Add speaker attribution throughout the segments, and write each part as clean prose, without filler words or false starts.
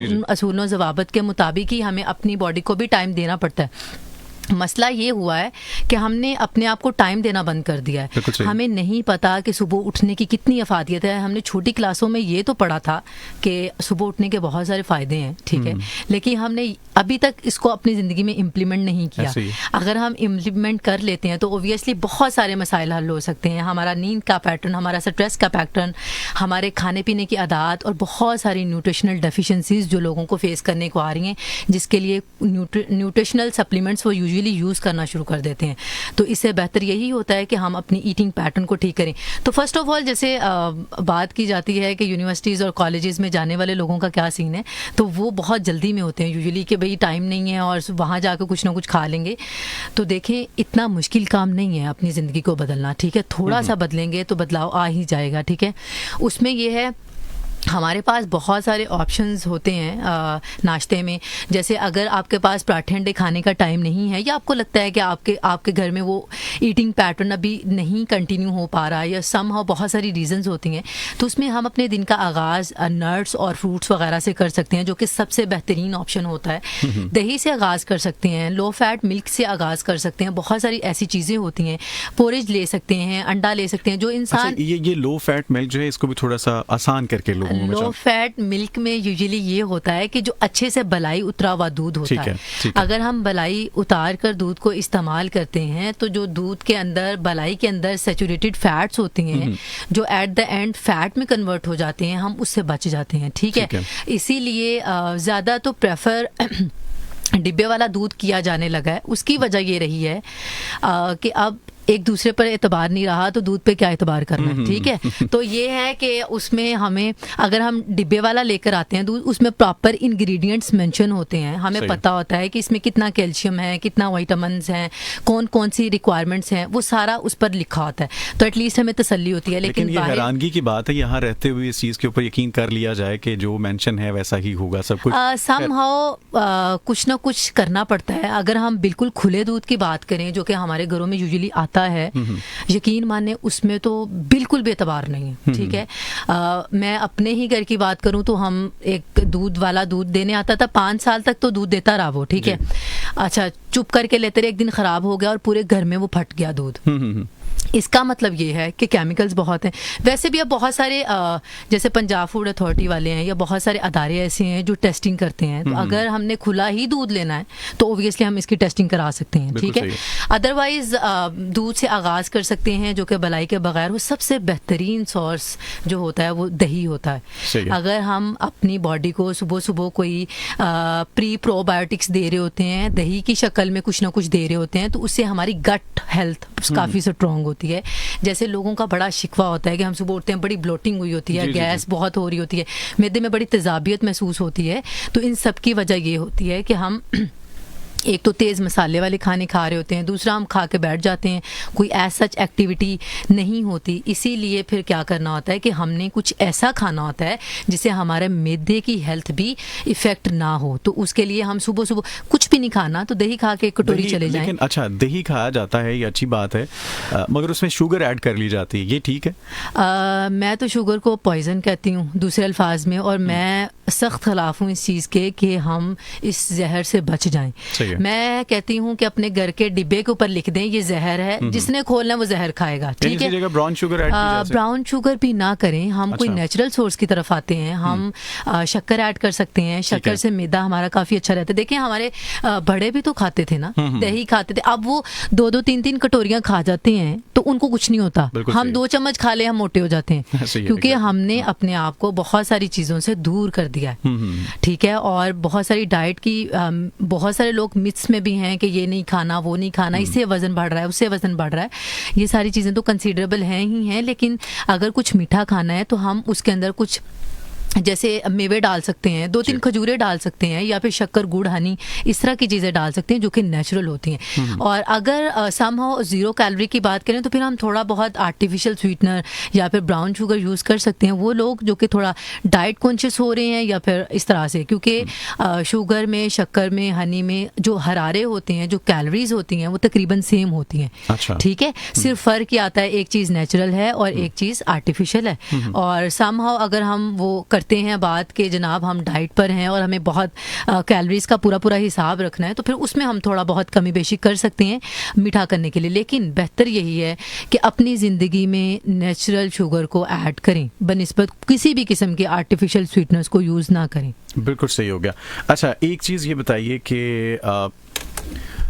Speaker 1: उन असूलों ज़वाबित के मुताबिक ही हमें अपनी बॉडी को भी टाइम देना पड़ता है। मसला ये हुआ है कि हमने अपने आप को टाइम देना बंद कर दिया है। हमें नहीं पता कि सुबह उठने की कितनी अफादियत है। हमने छोटी क्लासों में ये तो पढ़ा था कि सुबह उठने के बहुत सारे फ़ायदे हैं, ठीक है, लेकिन हमने अभी तक इसको अपनी ज़िंदगी में इम्प्लीमेंट नहीं किया। अगर हम इम्प्लीमेंट कर लेते हैं तो ओबियसली बहुत सारे मसाइल हल हो सकते हैं। हमारा नींद का पैटर्न, हमारा स्ट्रेस का पैटर्न, हमारे खाने पीने की आदत और बहुत सारी न्यूट्रिशनल डेफिशिएंसीज जो लोगों को फेस करने को आ रही हैं, जिसके लिए न्यूट्रिशनल सप्लीमेंट्स वो यूज़ करना शुरू कर देते हैं। तो इससे बेहतर यही होता है कि हम अपनी ईटिंग पैटर्न को ठीक करें। तो फर्स्ट ऑफ ऑल जैसे बात की जाती है कि यूनिवर्सिटीज़ और कॉलेजेस में जाने वाले लोगों का क्या सीन है, तो वो बहुत जल्दी में होते हैं यूजुअली कि भाई टाइम नहीं है और वहाँ जाकर कुछ ना कुछ खा लेंगे। तो देखें, इतना मुश्किल काम नहीं है अपनी ज़िंदगी को बदलना, ठीक है। थोड़ा सा बदलेंगे तो बदलाव आ ही जाएगा, ठीक है। उसमें यह है हमारे पास बहुत सारे ऑप्शंस होते हैं नाश्ते में। जैसे अगर आपके पास पराठे अंडे खाने का टाइम नहीं है या आपको लगता है कि आपके घर में वो ईटिंग पैटर्न अभी नहीं कंटिन्यू हो पा रहा है या समहाउ बहुत सारी रीजंस होती हैं, तो उसमें हम अपने दिन का आगाज़ नट्स और फ्रूट्स वगैरह से कर सकते हैं, जो कि सबसे बेहतरीन ऑप्शन होता है। दही से आगाज़ कर सकते हैं, लो फैट मिल्क से आगाज़ कर सकते हैं। बहुत सारी ऐसी चीज़ें होती हैं। पोरेज ले सकते हैं, अंडा ले सकते हैं। जो इंसान
Speaker 2: ये लो फैट मिल्क जो है, इसको भी थोड़ा सा आसान करके
Speaker 1: लो फैट मिल्क में यूजुअली ये होता है कि जो अच्छे से बलाई उतरा हुआ दूध होता है। अगर हम बलाई उतार कर दूध को इस्तेमाल करते हैं तो जो दूध के अंदर, बलाई के अंदर सैचुरेटेड फैट्स होती हैं जो एट द एंड फैट में कन्वर्ट हो जाते हैं, हम उससे बच जाते हैं, ठीक है। इसीलिए ज़्यादा तो प्रेफर डिब्बे वाला दूध किया जाने लगा है। उसकी वजह ये रही है कि अब एक दूसरे पर एतबार नहीं रहा, तो दूध पे क्या एतबार करना है, ठीक है। तो ये है कि उसमें हमें, अगर हम डिब्बे वाला लेकर आते हैं दूध, उसमें प्रॉपर इंग्रेडिएंट्स मेंशन होते हैं। हमें पता होता है कि इसमें कितना कैल्शियम है, कितना विटामिन्स हैं, कौन कौन सी रिक्वायरमेंट्स हैं, वो सारा उस पर लिखा होता है। तो एटलीस्ट हमें तसल्ली होती है।
Speaker 2: लेकिन ये हैरानगी की बात है, यहाँ रहते हुए इस चीज़ के ऊपर यकीन कर लिया जाए कि जो मेंशन है वैसा ही होगा सब कुछ।
Speaker 1: समहाउ कुछ ना कुछ करना पड़ता है। अगर हम बिल्कुल खुले दूध की बात करें, जो कि हमारे घरों में यूजुअली आता है, यकीन माने उसमें तो बिल्कुल बेतबार नहीं है, ठीक है। मैं अपने ही घर की बात करूं तो हम एक दूध वाला दूध देने आता था, 5 साल तक तो दूध देता रहा वो, ठीक है। अच्छा, चुप करके लेते रहे, एक दिन खराब हो गया और पूरे घर में वो फट गया दूध। इसका मतलब ये है कि केमिकल्स बहुत हैं। वैसे भी अब बहुत सारे जैसे पंजाब फूड अथॉरिटी वाले हैं या बहुत सारे अदारे ऐसे हैं जो टेस्टिंग करते हैं। तो अगर हमने खुला ही दूध लेना है तो ओबियसली हम इसकी टेस्टिंग करा सकते हैं, ठीक है। अदरवाइज दूध से आगाज़ कर सकते हैं, जो कि बलाई के बगैर वो सबसे बेहतरीन सोर्स जो होता है वो दही होता है। अगर हम अपनी बॉडी को सुबह सुबह कोई प्री प्रोबायोटिक्स दे रहे होते हैं, दही की शक्ल में कुछ ना कुछ दे रहे होते हैं, तो उससे हमारी गट हेल्थ काफ़ी स्ट्रॉन्ग होती है। जैसे लोगों का बड़ा शिकवा होता है कि हम सुबह उठते हैं, बड़ी ब्लोटिंग हुई होती है, गैस बहुत हो रही होती है, मैदे में बड़ी तेजाबियत महसूस होती है। तो इन सब की वजह ये होती है कि हम एक तो तेज़ मसाले वाले खाने खा रहे होते हैं, दूसरा हम खा के बैठ जाते हैं, कोई एज सच एक्टिविटी नहीं होती। इसीलिए फिर क्या करना होता है कि हमने कुछ ऐसा खाना होता है जिससे हमारे मैदे की हेल्थ भी इफ़ेक्ट ना हो। तो उसके लिए हम सुबह सुबह कुछ भी नहीं खाना, तो दही खा के कटोरी चले जाएं।
Speaker 2: लेकिन अच्छा, दही खाया जाता है, ये अच्छी बात है, मगर उसमें शुगर ऐड कर ली जाती है, ये ठीक है?
Speaker 1: मैं तो शुगर को पॉइजन कहती हूँ दूसरे अल्फाज में, और मैं सख्त खिलाफ हूँ इस चीज़ के कि हम इस जहर से बच जाएं। मैं कहती हूँ कि अपने घर के डिब्बे के ऊपर लिख दें ये जहर है, जिसने खोलना वो जहर खाएगा, ठीक है।
Speaker 2: Brown sugar add
Speaker 1: brown sugar भी ना करें, हम कोई नेचुरल सोर्स की तरफ आते हैं। हम शक्कर ऐड कर सकते हैं, शक्कर से मैदा हमारा काफ़ी अच्छा रहता है। देखिए, हमारे बड़े भी तो खाते थे ना, दही खाते थे। अब वो 2-2 3-3 कटोरियाँ खा जाते हैं तो उनको कुछ नहीं होता। हम 2 चम्मच खा ले हम मोटे हो जाते हैं, क्योंकि हमने अपने आप को बहुत सारी चीज़ों से दूर कर दिया है, ठीक है। और बहुत सारी डाइट की बहुत सारे लोग मिथ्स में भी हैं कि ये नहीं खाना, वो नहीं खाना, इससे वजन बढ़ रहा है, उससे वजन बढ़ रहा है। ये सारी चीज़ें तो कंसीडरेबल हैं ही हैं, लेकिन अगर कुछ मीठा खाना है तो हम उसके अंदर कुछ जैसे मेवे डाल सकते हैं, 2-3 खजूरें डाल सकते हैं, या फिर शक्कर, गुड़, हनी, इस तरह की चीज़ें डाल सकते हैं जो कि नेचुरल होती हैं। और अगर समहाउ 0 कैलोरी की बात करें तो फिर हम थोड़ा बहुत आर्टिफिशियल स्वीटनर या फिर ब्राउन शुगर यूज़ कर सकते हैं। वो लोग जो कि थोड़ा डाइट कॉन्शियस हो रहे हैं या फिर इस तरह से, क्योंकि शुगर में, शक्कर में, हनी में जो हरारे होते हैं, जो कैलोरीज होती हैं, वो तकरीबन सेम होती हैं, ठीक है। सिर्फ फ़र्क ये आता है, एक चीज़ नेचुरल है और एक चीज़ आर्टिफिशियल है। और समहाउ अगर हम वो करते हैं बात कि जनाब हम डाइट पर हैं और हमें बहुत कैलोरीज का पूरा हिसाब रखना है, तो फिर उसमें हम थोड़ा बहुत कमी बेशी कर सकते हैं मीठा करने के लिए। लेकिन बेहतर यही है कि अपनी ज़िंदगी में नेचुरल शुगर को ऐड करें, बनिस्बत किसी भी किस्म के आर्टिफिशियल स्वीटनर्स को यूज़ ना करें।
Speaker 2: बिल्कुल सही हो गया। अच्छा, एक चीज़ ये बताइए कि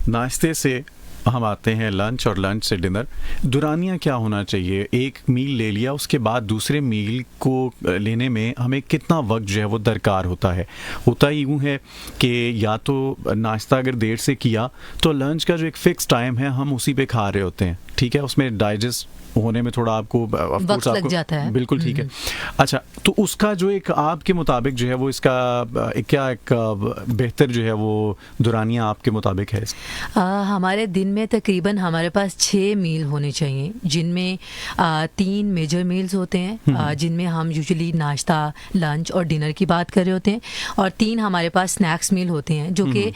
Speaker 2: नाश्ते से हम आते हैं लंच और लंच से डिनर, दुरानियाँ क्या होना चाहिए? एक मील ले लिया, उसके बाद दूसरे मील को लेने में हमें कितना वक्त जो है वो दरकार होता है? होता यूँ है कि या तो नाश्ता अगर देर से किया तो लंच का जो एक फ़िक्स टाइम है हम उसी पे खा रहे होते हैं, ठीक है, उसमें डाइजेस्ट होने में थोड़ा आपको
Speaker 1: वक्त लग जाता है।
Speaker 2: बिल्कुल ठीक है। अच्छा, तो उसका जो एक आपके मुताबिक जो है वो इसका क्या एक बेहतर जो है वो दुरानियाँ आपके मुताबिक है?
Speaker 1: हमारे दिन में तकरीबन हमारे पास 6 मील होने चाहिए, जिनमें 3 मेजर मील्स होते हैं, जिनमें हम यूजुअली नाश्ता, लंच और डिनर की बात कर रहे होते हैं, और 3 हमारे पास स्नैक्स मील होते हैं जो कि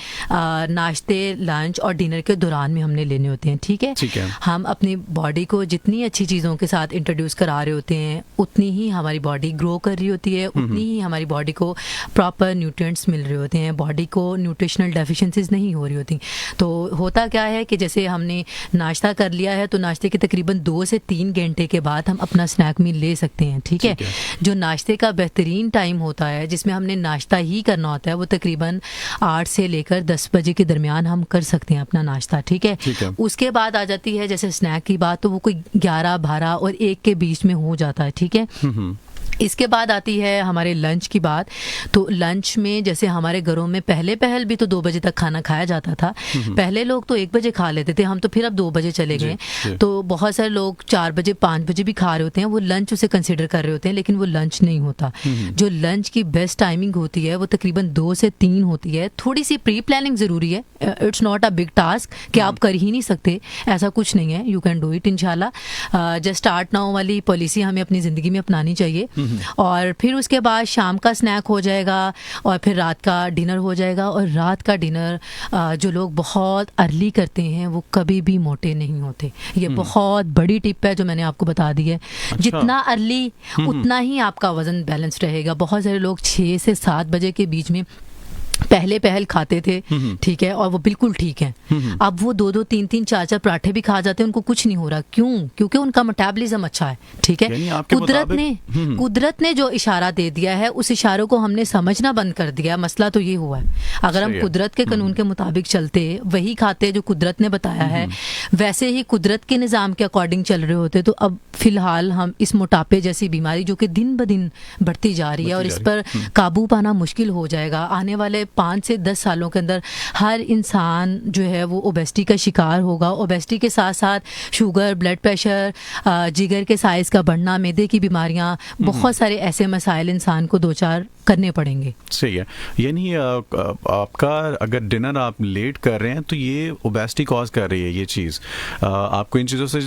Speaker 1: नाश्ते, लंच और डिनर के दौरान में हमने लेने होते हैं। ठीक है। हम अपनी बॉडी को जितनी अच्छी चीज़ों के साथ इंट्रोड्यूस करा रहे होते हैं, उतनी ही हमारी बॉडी ग्रो कर रही होती है, उतनी ही हमारी बॉडी को प्रॉपर न्यूट्रिएंट्स मिल रहे होते हैं, बॉडी को न्यूट्रिशनल डेफिशिएंसीज नहीं हो रही होती। तो होता क्या है कि जैसे हमने नाश्ता कर लिया है तो नाश्ते के तकरीबन 2 से 3 घंटे के बाद हम अपना स्नैक मील ले सकते हैं। ठीक है। जो नाश्ते का बेहतरीन टाइम होता है जिसमें हमने नाश्ता ही करना होता है, वो तकरीबन 8 से लेकर 10 बजे के दरमियान हम कर सकते हैं अपना नाश्ता। ठीक है। उसके बाद आ जाती है जैसे स्नैक की बात, तो वो कोई 11, 12 और 1 के बीच में हो जाता है। ठीक है। इसके बाद आती है हमारे लंच की बात। तो लंच में जैसे हमारे घरों में पहल भी तो 2 बजे तक खाना खाया जाता था। पहले लोग तो 1 बजे खा लेते थे, हम तो फिर अब 2 बजे चले गए। तो बहुत सारे लोग 4 बजे 5 बजे भी खा रहे होते हैं, वो लंच उसे कंसिडर कर रहे होते हैं, लेकिन वो लंच नहीं होता। जो लंच की बेस्ट टाइमिंग होती है वो तकरीबन 2 से 3 होती है। थोड़ी सी प्री प्लानिंग ज़रूरी है, it's not a big task कि आप कर ही नहीं सकते, ऐसा कुछ नहीं है, यू कैन डू इट इंशाल्लाह। जस्ट स्टार्ट नाउ वाली पॉलिसी हमें अपनी ज़िंदगी में अपनानी चाहिए। और फिर उसके बाद शाम का स्नैक हो जाएगा और फिर रात का डिनर हो जाएगा। और रात का डिनर जो लोग बहुत अर्ली करते हैं वो कभी भी मोटे नहीं होते। ये बहुत बड़ी टिप है जो मैंने आपको बता दी है। जितना अर्ली उतना ही आपका वजन बैलेंस रहेगा। बहुत सारे लोग 6 से 7 बजे के बीच में पहल खाते थे, ठीक है, और वो बिल्कुल ठीक है। अब वो 2-2, 3-3, 4-4 पराठे भी खा जाते हैं, उनको कुछ नहीं हो रहा। क्यों? क्योंकि उनका मेटाबॉलिज्म अच्छा है। ठीक है। कुदरत ने जो इशारा दे दिया है उस इशारों को हमने समझना बंद कर दिया। मसला तो ये हुआ है, अगर हम कुदरत के कानून के मुताबिक चलते, वही खाते जो कुदरत ने बताया है, वैसे ही कुदरत के निज़ाम के अकॉर्डिंग चल रहे होते, तो अब फिलहाल हम इस मोटापे जैसी बीमारी जो कि दिन ब दिन बढ़ती जा रही है और इस पर काबू पाना मुश्किल हो जाएगा। आने वाले 5 से 10 सालों के अंदर हर इंसान जो है वो ओबेसिटी का शिकार होगा। ओबेसिटी के साथ साथ शुगर, ब्लड प्रेशर, जिगर के साइज का बढ़ना, मैदे की बीमारियां, बहुत सारे ऐसे मसाइल इंसान को 2-4 करने पड़ेंगे।
Speaker 2: सही है। यानी आपका अगर डिनर आप लेट कर रहे हैं तो ये ओबेसिटी कॉज कर रही है ये चीज़। आपको इन चीज़ों से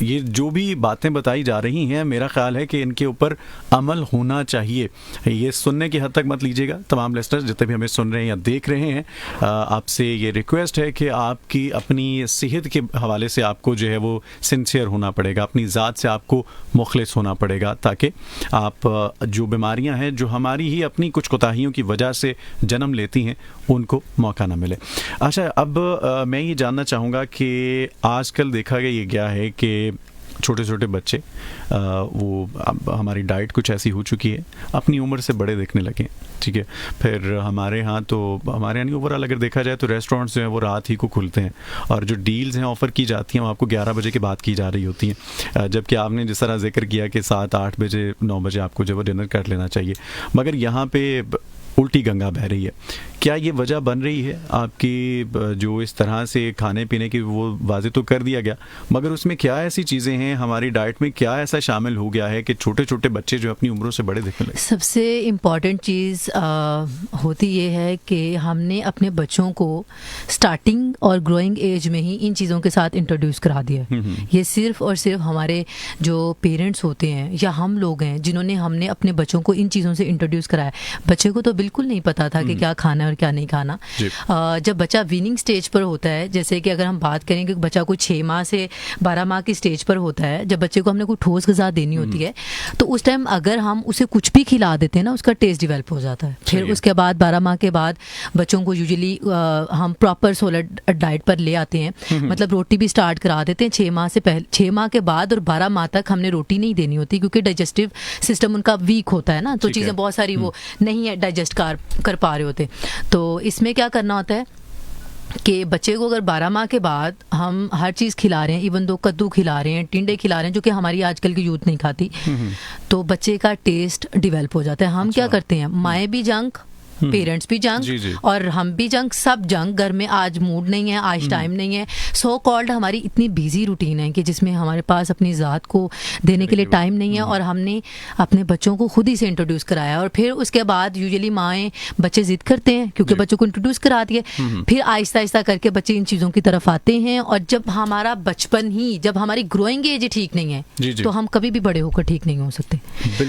Speaker 2: ये जो भी बातें बताई जा रही हैं, मेरा ख्याल है कि इनके ऊपर अमल होना चाहिए। ये सुनने की हद तक मत लीजिएगा। तमाम लिस्टनर्स जितने भी हमें सुन रहे हैं या देख रहे हैं, आपसे ये रिक्वेस्ट है कि आपकी अपनी सेहत के हवाले से आपको जो है वो सिंसियर होना पड़ेगा, अपनी ज़ात से आपको मुखलिस होना पड़ेगा, ताकि आप जो बीमारियां हैं जो हमारी ही अपनी कुछ कोताहियों की वजह से जन्म लेती हैं उनको मौका ना मिले। अच्छा, अब मैं ये जानना चाहूँगा कि आजकल देखा गया है कि छोटे छोटे बच्चे वो अब हमारी डाइट कुछ ऐसी हो चुकी है, अपनी उम्र से बड़े दिखने लगे। ठीक है। फिर हमारे यहाँ नहीं, ओवरऑल अगर देखा जाए तो रेस्टोरेंट्स जो हैं वो रात ही को खुलते हैं और जो डील्स हैं ऑफ़र की जाती हैं वो आपको 11 बजे के बाद की जा रही होती हैं, जबकि आपने जिस तरह जिक्र किया कि 7-8 बजे 9 बजे आपको जो वो डिनर कर लेना चाहिए, मगर यहाँ पे उल्टी गंगा बह रही है। क्या ये वजह बन रही है आपकी जो इस तरह से खाने पीने की, वो वाज़े तो कर दिया गया, मगर उसमें क्या ऐसी चीज़ें हैं हमारी डाइट में, क्या ऐसा शामिल हो गया है कि छोटे छोटे बच्चे जो अपनी उम्रों से बड़े दिखने लगे?
Speaker 1: सबसे इम्पॉर्टेंट चीज़ होती ये है कि हमने अपने बच्चों को स्टार्टिंग और ग्रोइंग एज में ही इन चीज़ों के साथ इंट्रोड्यूस करा दिया। ये सिर्फ और सिर्फ हमारे जो पेरेंट्स होते हैं या हम लोग हैं जिन्होंने हमने अपने बच्चों को इन चीज़ों से इंट्रोड्यूस कराया। बच्चे को तो बिल्कुल नहीं पता था कि क्या खाना है और और क्या नहीं खाना। जब बच्चा वीनिंग स्टेज पर होता है, जैसे कि अगर हम बात करें कि बच्चा कोई 6 माह से 12 माह की स्टेज पर होता है, जब बच्चे को हमने कोई ठोस ग़िज़ा देनी होती है तो उस टाइम अगर हम उसे कुछ भी खिला देते हैं ना, उसका टेस्ट डेवलप हो जाता है। फिर उसके बाद 12 माह के बाद बच्चों को यूजुअली हम प्रॉपर सोलर डाइट पर ले आते हैं, मतलब रोटी भी स्टार्ट करा देते हैं 6 माह से पहले, 6 माह के बाद और 12 माह तक हमने रोटी नहीं देनी होती, क्योंकि डाइजेस्टिव सिस्टम उनका वीक होता है ना, तो चीज़ें बहुत सारी वो नहीं डाइजेस्ट कर पा रहे होते। तो इसमें क्या करना होता है कि बच्चे को अगर 12 माह के बाद हम हर चीज़ खिला रहे हैं, इवन दो कद्दू खिला रहे हैं, टिंडे खिला रहे हैं, जो कि हमारी आजकल की यूथ नहीं खाती, तो बच्चे का टेस्ट डेवलप हो जाता है। हम क्या करते हैं, माएँ भी जंक, पेरेंट्स भी जंक और हम भी जंक, सब जंक। घर में आज मूड नहीं है, आज टाइम नहीं है, सो कॉल्ड हमारी इतनी बिजी रूटीन है कि जिसमें हमारे पास अपनी ज़ात को देने के लिए टाइम नहीं है, और हमने अपने बच्चों को खुद ही से इंट्रोड्यूस कराया। और फिर उसके बाद यूजुअली माएँ बच्चे जिद करते हैं क्योंकि बच्चों को इंट्रोड्यूस करा दिए, फिर आहिस्ता आहिस्ता करके बच्चे इन चीज़ों की तरफ आते हैं। और जब हमारा बचपन ही, जब हमारी ग्रोइंग एज ठीक नहीं है, तो हम कभी भी बड़े होकर ठीक नहीं हो सकते।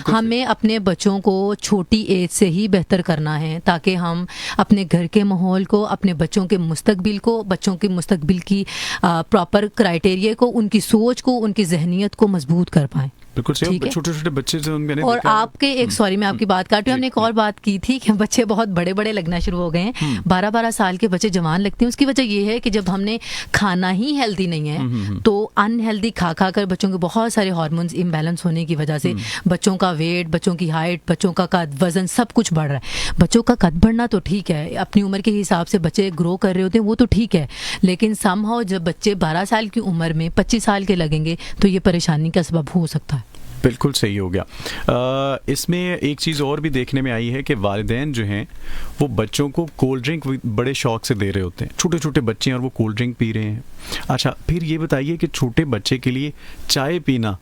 Speaker 1: हमें अपने बच्चों को छोटी एज से ही बेहतर करना है, ताकि हम अपने घर के माहौल को, अपने बच्चों के मुस्तकबिल को, बच्चों के मुस्तकबिल की प्रॉपर क्राइटेरिया को, उनकी सोच को, उनकी जहनियत को मजबूत कर पाएं।
Speaker 2: बिल्कुल सही। छोटे छोटे बच्चे जो मैंने
Speaker 1: और आपके एक, सॉरी मैं आपकी बात काट रही हूँ, हमने एक और बात की थी कि बच्चे बहुत बड़े बड़े लगना शुरू हो गए हैं, 12-12 साल के बच्चे जवान लगते हैं। उसकी वजह ये है कि जब हमने खाना ही हेल्दी नहीं है, तो अनहेल्दी खा खा कर बच्चों के बहुत सारे हार्मोन्स इम्बैलेंस होने की वजह से बच्चों का वेट, बच्चों की हाइट, बच्चों का कद, वजन सब कुछ बढ़ रहा है। बच्चों का कद बढ़ना तो ठीक है, अपनी उम्र के हिसाब से बच्चे ग्रो कर रहे होते हैं, वो तो ठीक है, लेकिन समहाउ जब बच्चे 12 साल की उम्र में 25 साल के लगेंगे तो ये परेशानी का सबब हो सकता है।
Speaker 2: बिल्कुल सही हो गया। इसमें एक चीज़ और भी देखने में आई है कि वालिदैन जो हैं वो बच्चों को कोल्ड ड्रिंक बड़े शौक से दे रहे होते हैं। छोटे छोटे बच्चे हैं और वो कोल्ड ड्रिंक पी रहे हैं। अच्छा, फिर ये बताइए कि छोटे बच्चे के लिए चाय पीना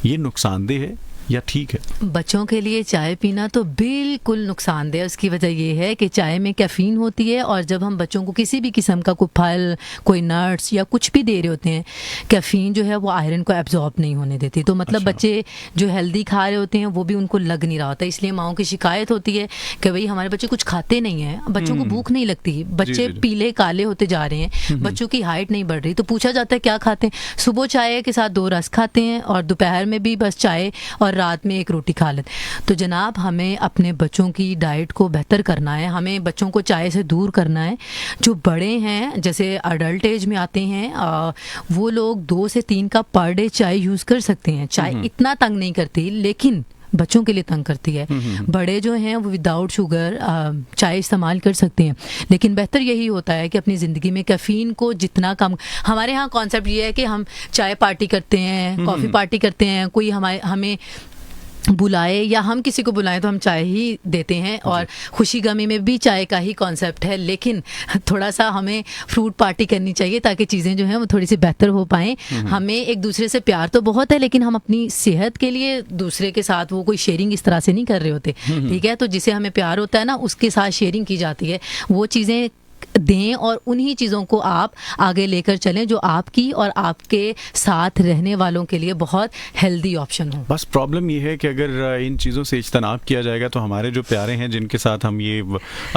Speaker 2: ये नुकसानदेह है या ठीक है?
Speaker 1: बच्चों के लिए चाय पीना तो बिल्कुल नुकसानदेह है। उसकी वजह यह है कि चाय में कैफीन होती है, और जब हम बच्चों को किसी भी किस्म का कोई फल, कोई नट्स या कुछ भी दे रहे होते हैं, कैफीन जो है वो आयरन को एब्जॉर्ब नहीं होने देती। तो मतलब बच्चे जो हेल्दी खा रहे होते हैं वो भी उनको लग नहीं रहा होता। इसलिए माओं की शिकायत होती है कि भाई हमारे बच्चे कुछ खाते नहीं हैं, बच्चों को भूख नहीं लगती, बच्चे पीले काले होते जा रहे हैं, बच्चों की हाइट नहीं बढ़ रही। तो पूछा जाता है क्या खाते हैं, सुबह चाय के साथ 2 रस खाते हैं, और दोपहर में भी बस चाय, और रात में 1 रोटी खा लेते। तो जनाब हमें अपने बच्चों की डाइट को बेहतर करना है, हमें बच्चों को चाय से दूर करना है। जो बड़े हैं, जैसे अडल्ट एज में आते हैं, वो लोग 2 से 3 कप पर डे चाय यूज़ कर सकते हैं। चाय इतना तंग नहीं करती, लेकिन बच्चों के लिए तंग करती है। बड़े जो हैं वो विदाउट शुगर चाय इस्तेमाल कर सकते हैं, लेकिन बेहतर यही होता है कि अपनी ज़िंदगी में कैफ़ीन को जितना कम। हमारे यहाँ कॉन्सेप्ट ये है कि हम चाय पार्टी करते हैं, कॉफ़ी पार्टी करते हैं, कोई हमें बुलाए या हम किसी को बुलाएं तो हम चाय ही देते हैं, और खुशी गमी में भी चाय का ही कॉन्सेप्ट है। लेकिन थोड़ा सा हमें फ्रूट पार्टी करनी चाहिए ताकि चीज़ें जो हैं वो थोड़ी सी बेहतर हो पाएँ। हमें एक दूसरे से प्यार तो बहुत है, लेकिन हम अपनी सेहत के लिए दूसरे के साथ वो कोई शेयरिंग इस तरह से नहीं कर रहे होते, ठीक है। तो जिसे हमें प्यार होता है ना, उसके साथ शेयरिंग की जाती है, वो चीज़ें दें, और उन्हीं चीज़ों को आप आगे लेकर चलें जो आपकी और आपके साथ रहने वालों के लिए बहुत हेल्दी ऑप्शन हो।
Speaker 2: बस प्रॉब्लम ये है कि अगर इन चीज़ों से इज्तनाब किया जाएगा तो हमारे जो प्यारे हैं, जिनके साथ हम ये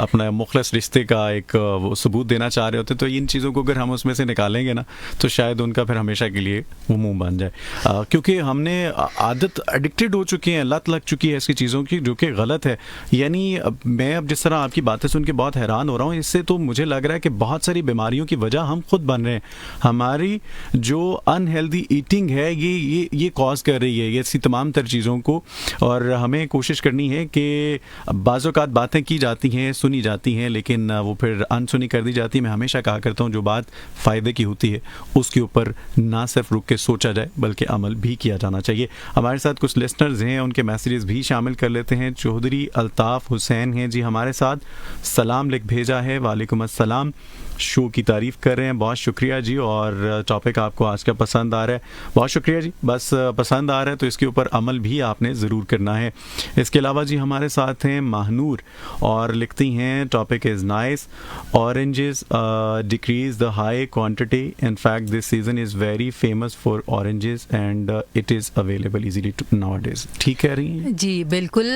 Speaker 2: अपना मुखलस रिश्ते का एक वो सबूत देना चाह रहे होते, तो इन चीज़ों को अगर हम उसमें से निकालेंगे ना, तो शायद उनका फिर हमेशा के लिए वो मुँह बन जाए। क्योंकि हमने आदत एडिक्टेड हो चुकी हैं, लत लग चुकी है ऐसी चीज़ों की, जो कि गलत है। यानी मैं अब जिस तरह आपकी बातें सुन के बहुत हैरान हो रहा हूँ, इससे तो मुझे लग रहा है कि बहुत सारी बीमारियों की वजह हम खुद बन रहे हैं। हमारी जो अनहेल्दी ईटिंग है ये कॉज कर रही है ये ऐसी तमाम तर चीज़ों को, और हमें कोशिश करनी है कि बाज़ औक़ात बातें की जाती हैं, सुनी जाती हैं, लेकिन वो फिर अनसुनी कर दी जाती है। मैं हमेशा कहा करता हूँ, जो बात फ़ायदे की होती है उसके ऊपर ना सिर्फ रुक के सोचा जाए बल्कि अमल भी किया जाना चाहिए। हमारे साथ कुछ लिसनर्स हैं, उनके मैसेजेस भी शामिल कर लेते हैं। चौधरी अल्ताफ़ हुसैन हैं जी हमारे साथ, सलाम लिख भेजा है। वालेकुम अस्सलाम, शो की तारीफ़ कर रहे हैं, बहुत शुक्रिया जी। और टॉपिक आपको आज का पसंद आ रहा है, बहुत शुक्रिया जी। बस पसंद आ रहा है तो इसके ऊपर अमल भी आपने ज़रूर करना है। इसके अलावा जी हमारे साथ हैं महानूर और लिखती हैं topic is nice, oranges decrease the high quantity, in fact this season is very famous for oranges and it is available easily nowadays. ठीक कह रही हैं
Speaker 1: जी बिल्कुल।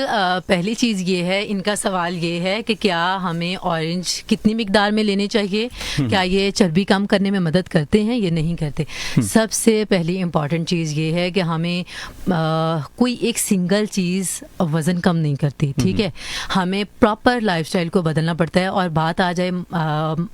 Speaker 1: पहली चीज़ ये है, इनका सवाल ये है कि क्या हमें ऑरेंज कितनी मिकदार में लेने चाहिए, क्या ये चर्बी कम करने में मदद करते हैं, ये नहीं करते। सबसे पहली इम्पॉर्टेंट चीज़ ये है कि हमें कोई एक सिंगल चीज़ वज़न कम नहीं करती, ठीक है। हमें प्रॉपर लाइफस्टाइल को बदलना पड़ता है। और बात आ जाए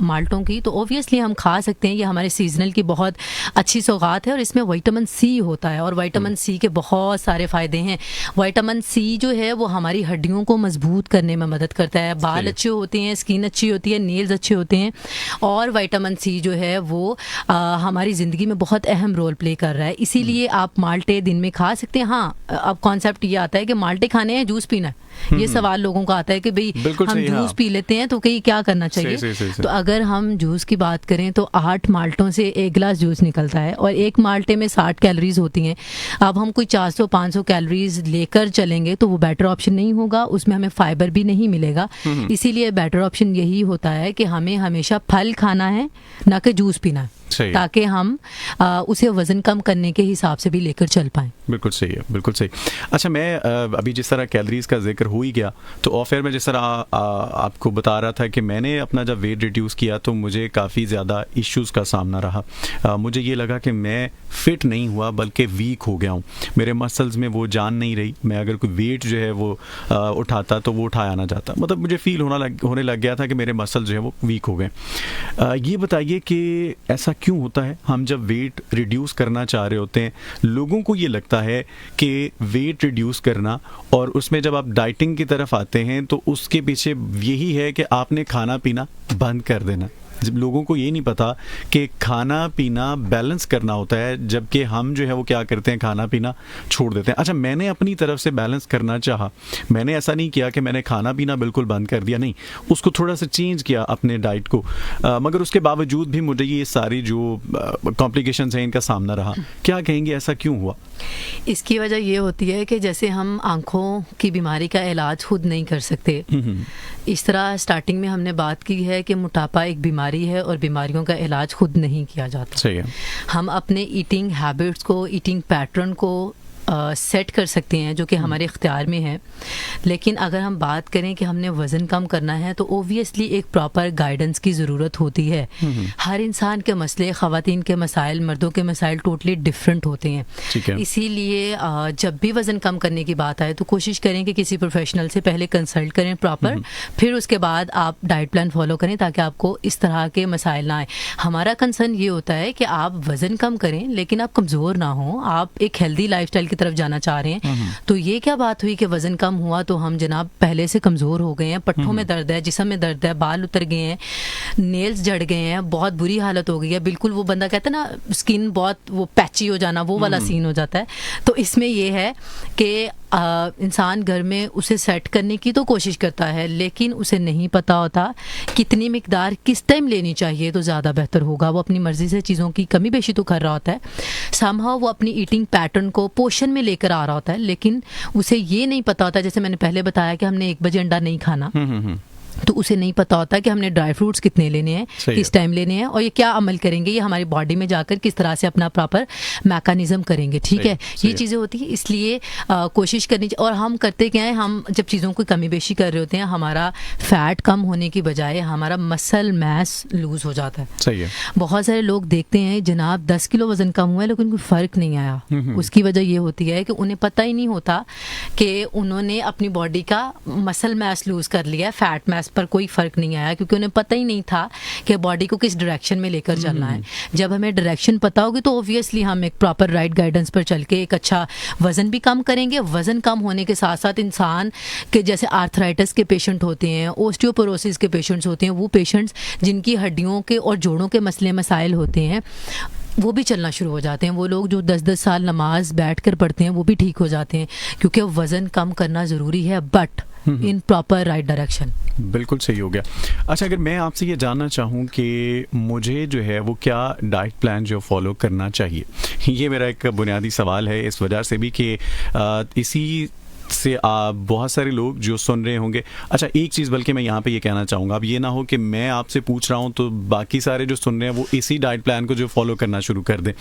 Speaker 1: माल्टों की, तो ओबियसली हम खा सकते हैं, ये हमारे सीजनल की बहुत अच्छी सौगात है और इसमें विटामिन सी होता है और विटामिन सी के बहुत सारे फ़ायदे हैं। विटामिन सी जो है वो हमारी हड्डियों को मजबूत करने में मदद करता है, बाल अच्छे होते हैं, स्किन अच्छी होती है, नेल्स अच्छे होते हैं। और विटामिन सी जो है वो हमारी ज़िंदगी में बहुत अहम रोल प्ले कर रहा है। इसीलिए आप माल्टे दिन में खा सकते हैं। हाँ, अब कॉन्सेप्ट ये आता है कि माल्टे खाने हैं, जूस पीना है। ये सवाल लोगों का आता है कि भाई हम जूस पी लेते हैं तो कहीं क्या करना चाहिए। तो अगर हम जूस की बात करें तो 8 माल्टों से 1 गिलास जूस निकलता है और एक माल्टे में 60 कैलोरीज होती हैं। अब हम कोई 400-500 कैलोरीज लेकर चलेंगे तो वो बेटर ऑप्शन नहीं होगा, उसमें हमें फाइबर भी नहीं मिलेगा। इसीलिए बेटर ऑप्शन यही होता है कि हमें हमेशा फल खाना है, ना कि जूस पीना है, ताकि हम उसे वज़न कम करने के हिसाब से भी लेकर चल पाएँ।
Speaker 2: बिल्कुल सही है, बिल्कुल सही। अच्छा, मैं अभी जिस तरह कैलोरीज का जिक्र हो ही गया, तो ऑफेयर में जिस तरह आपको बता रहा था कि मैंने अपना जब वेट रिड्यूस किया तो मुझे काफ़ी ज़्यादा इश्यूज़ का सामना रहा। मुझे ये लगा कि मैं फ़िट नहीं हुआ बल्कि वीक हो गया हूँ, मेरे मसल्स में वो जान नहीं रही। मैं अगर कोई वेट जो है वो उठाता तो वो उठाया ना जाता, मतलब मुझे फील होने लग गया था कि मेरे मसल जो है वो वीक हो गए। ये बताइए कि ऐसा क्यों होता है? हम जब वेट रिड्यूस करना चाह रहे होते हैं, लोगों को ये लगता है कि वेट रिड्यूस करना, और उसमें जब आप डाइटिंग की तरफ आते हैं तो उसके पीछे यही है कि आपने खाना पीना बंद कर देना। जब लोगों को ये नहीं पता कि खाना पीना बैलेंस करना होता है, जबकि हम जो है वो क्या करते हैं, खाना पीना छोड़ देते हैं। अच्छा, मैंने अपनी तरफ से बैलेंस करना चाहा, मैंने ऐसा नहीं किया कि मैंने खाना पीना बिल्कुल बंद कर दिया, नहीं, उसको थोड़ा सा चेंज किया अपने डाइट को, मगर उसके बावजूद भी मुझे ये सारी जो कॉम्प्लिकेशंस हैं इनका सामना रहा। क्या कहेंगे, ऐसा क्यों हुआ?
Speaker 1: इसकी वजह ये होती है कि जैसे हम आँखों की बीमारी का इलाज खुद नहीं कर सकते, इस तरह स्टार्टिंग में हमने बात की है कि मोटापा एक बीमारी है और बीमारियों का इलाज खुद नहीं किया जाता।
Speaker 2: सही है।
Speaker 1: हम अपने ईटिंग हैबिट्स को, ईटिंग पैटर्न को सेट कर सकते हैं जो कि हमारे इख्तियार में है। लेकिन अगर हम बात करें कि हमने वज़न कम करना है तो ओबियसली एक प्रॉपर गाइडेंस की ज़रूरत होती है। हर इंसान के मसले, ख़वातीन के मसाइल, मर्दों के मसाइल टोटली डिफरेंट होते हैं। इसीलिए जब भी वज़न कम करने की बात आए तो कोशिश करें कि किसी प्रोफेशनल से पहले कंसल्ट करें प्रॉपर, फिर उसके बाद आप डाइट प्लान फॉलो करें ताकि आपको इस तरह के मसाइल ना आए। हमारा कंसर्न ये होता है कि आप वज़न कम करें लेकिन आप कमज़ोर ना हो, आप एक हेल्दी लाइफस्टाइल की तरफ जाना चाह रहे हैं। तो ये क्या बात हुई कि वजन कम हुआ तो हम जनाब पहले से कमजोर हो गए हैं, पट्ठों में दर्द है, जिस्म में दर्द है, बाल उतर गए हैं, नेल्स झड़ गए हैं, बहुत बुरी हालत हो गई है। बिल्कुल वो बंदा कहता है ना स्किन बहुत वो पैची हो जाना, वो वाला सीन हो जाता है। तो इसमें ये है कि इंसान घर में उसे सेट करने की तो कोशिश करता है लेकिन उसे नहीं पता होता कितनी मिकदार किस टाइम लेनी चाहिए तो ज़्यादा बेहतर होगा। वो अपनी मर्ज़ी से चीज़ों की कमी बेशी तो कर रहा होता है, समहाउ वो अपनी ईटिंग पैटर्न को पोषण में लेकर आ रहा होता है, लेकिन उसे ये नहीं पता होता, जैसे मैंने पहले बताया कि हमने 1 बजे अंडा नहीं खाना, तो उसे नहीं पता होता कि हमने ड्राई फ्रूट्स कितने लेने हैं, किस टाइम लेने हैं और ये क्या अमल करेंगे, ये हमारी बॉडी में जाकर किस तरह से अपना प्रॉपर मैकेनिज्म करेंगे। ठीक है, ये चीज़ें होती है। इसलिए कोशिश करनी चाहिए। और हम करते क्या है, हम जब चीज़ों को कमी बेशी कर रहे होते हैं, हमारा फैट कम होने की बजाय हमारा मसल मैस लूज हो जाता है।
Speaker 2: सही है।
Speaker 1: बहुत सारे लोग देखते हैं जनाब 10 किलो वजन कम हुआ है लेकिन कोई फ़र्क नहीं आया। उसकी वजह ये होती है कि उन्हें पता ही नहीं होता कि उन्होंने अपनी बॉडी का मसल मैस लूज कर लिया है, फैट मैस पर कोई फ़र्क नहीं आया क्योंकि उन्हें पता ही नहीं था कि बॉडी को किस डायरेक्शन में लेकर चलना है। जब हमें डायरेक्शन पता होगी तो ऑब्वियसली हम एक प्रॉपर राइट गाइडेंस पर चल के एक अच्छा वज़न भी कम करेंगे। वज़न कम होने के साथ साथ इंसान के जैसे आर्थराइटिस के पेशेंट होते हैं, ओस्टियोपोरोसिस के पेशेंट्स होते हैं, वो पेशेंट्स जिनकी हड्डियों के और जोड़ों के मसले मसाइल होते हैं, वो भी चलना शुरू हो जाते हैं। वो लोग जो 10-10 साल नमाज बैठ कर पढ़ते हैं वो भी ठीक हो जाते हैं, क्योंकि वज़न कम करना ज़रूरी है, but in proper right direction.
Speaker 2: बिल्कुल सही हो गया। अच्छा, अगर मैं आपसे ये जानना चाहूँ कि मुझे जो है वो क्या डाइट प्लान जो फॉलो करना चाहिए, ये मेरा एक बुनियादी सवाल है, इस वजह से भी कि इसी से आप बहुत सारे लोग जो सुन रहे होंगे। अच्छा, एक चीज़ बल्कि मैं यहाँ पे ये कहना चाहूँगा, अब ये ना हो कि मैं आपसे पूछ रहा हूँ तो बाकी सारे जो सुन रहे हैं वो इसी डाइट प्लान को जो फॉलो करना शुरू कर दें।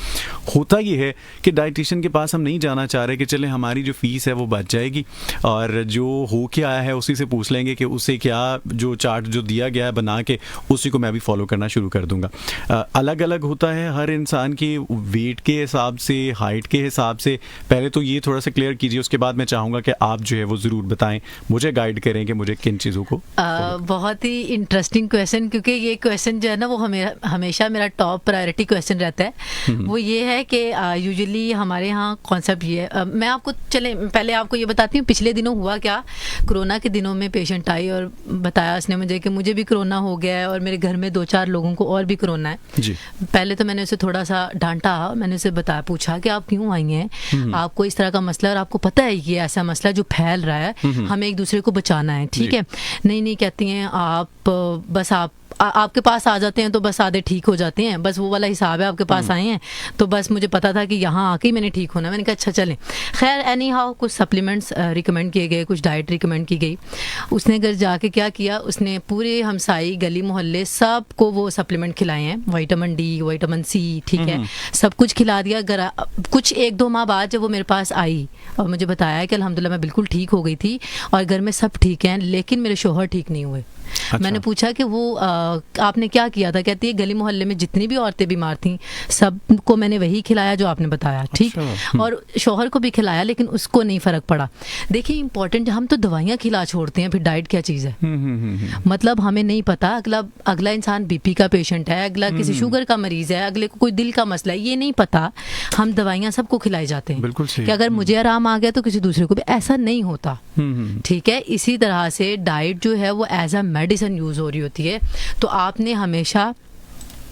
Speaker 2: होता ये है कि डाइटिशियन के पास हम नहीं जाना चाह रहे कि चले हमारी जो फीस है वो बच जाएगी और जो हो के आया है उसी से पूछ लेंगे कि उसे क्या जो चार्ट जो दिया गया है बना के उसी को मैं भी फॉलो करना शुरू कर दूंगा। अलग अलग होता है हर इंसान की वेट के हिसाब से, हाइट के हिसाब से। पहले तो ये थोड़ा सा क्लियर कीजिए, उसके बाद मैं चाहूँगा कि आप जो है वो ज़रूर बताएं, मुझे गाइड करें कि मुझे किन चीज़ों को।
Speaker 1: बहुत ही इंटरेस्टिंग क्वेश्चन, क्योंकि ये क्वेश्चन जो है ना वो हमेशा मेरा टॉप प्रायोरिटी क्वेश्चन रहता है। वो ये है कि यूजुअली हमारे यहाँ कॉन्सेप्ट ये है, मैं आपको पहले आपको ये बताती हूँ पिछले दिनों हुआ क्या। कोरोना के दिनों में पेशेंट आई और बताया उसने मुझे कि मुझे भी कोरोना हो गया है और मेरे घर में 2-4 लोगों को और भी कोरोना है जी। पहले तो मैंने उसे थोड़ा सा डांटा, मैंने उसे पूछा कि आप क्यों आई हैं, आपको इस तरह का मसला और आपको पता है ये ऐसा मसला जो फैल रहा है, हमें एक दूसरे को बचाना है, ठीक है। नहीं कहती हैं आप बस आपके पास आ जाते हैं तो बस आधे ठीक हो जाते हैं, बस वो वाला हिसाब है, आपके पास आए हैं तो बस मुझे पता था कि यहाँ आके ही मैंने ठीक होना। मैंने कहा अच्छा चलें। खैर एनी हाउ कुछ सप्लीमेंट्स रिकमेंड किए गए, कुछ डाइट रिकमेंड की गई। उसने घर जाके क्या किया, उसने पूरे हमसाई गली मोहल्ले सबको वो सप्लीमेंट खिलाए हैं, विटामिन डी, विटामिन सी, ठीक है, सब कुछ खिला दिया। कुछ 1-2 माह बाद जब वो मेरे पास आई और मुझे बताया कि अल्हम्दुलिल्लाह मैं बिल्कुल ठीक हो गई थी और घर में सब ठीक हैं, लेकिन मेरे शोहर ठीक नहीं हुए। अच्छा। मैंने पूछा कि वो आपने क्या किया था? कहती है गली मोहल्ले में जितनी भी औरतें बीमार थीं सबको मैंने वही खिलाया जो आपने बताया, ठीक। और शौहर को भी खिलाया लेकिन उसको नहीं फर्क पड़ा। देखिए इंपॉर्टेंट, हम तो दवाइयाँ खिला छोड़ते हैं, फिर डाइट क्या चीज़ है? मतलब हमें नहीं पता अगला इंसान बीपी का पेशेंट है, अगला किसी शुगर का मरीज है, अगले को कोई दिल का मसला है, ये नहीं पता। हम दवाइयाँ सबको खिलाई जाते हैं कि अगर मुझे आराम आ गया तो किसी दूसरे को भी। ऐसा नहीं होता, ठीक है। इसी तरह से डाइट जो है वो एज अ मेडिसिन यूज हो रही होती है, तो आपने हमेशा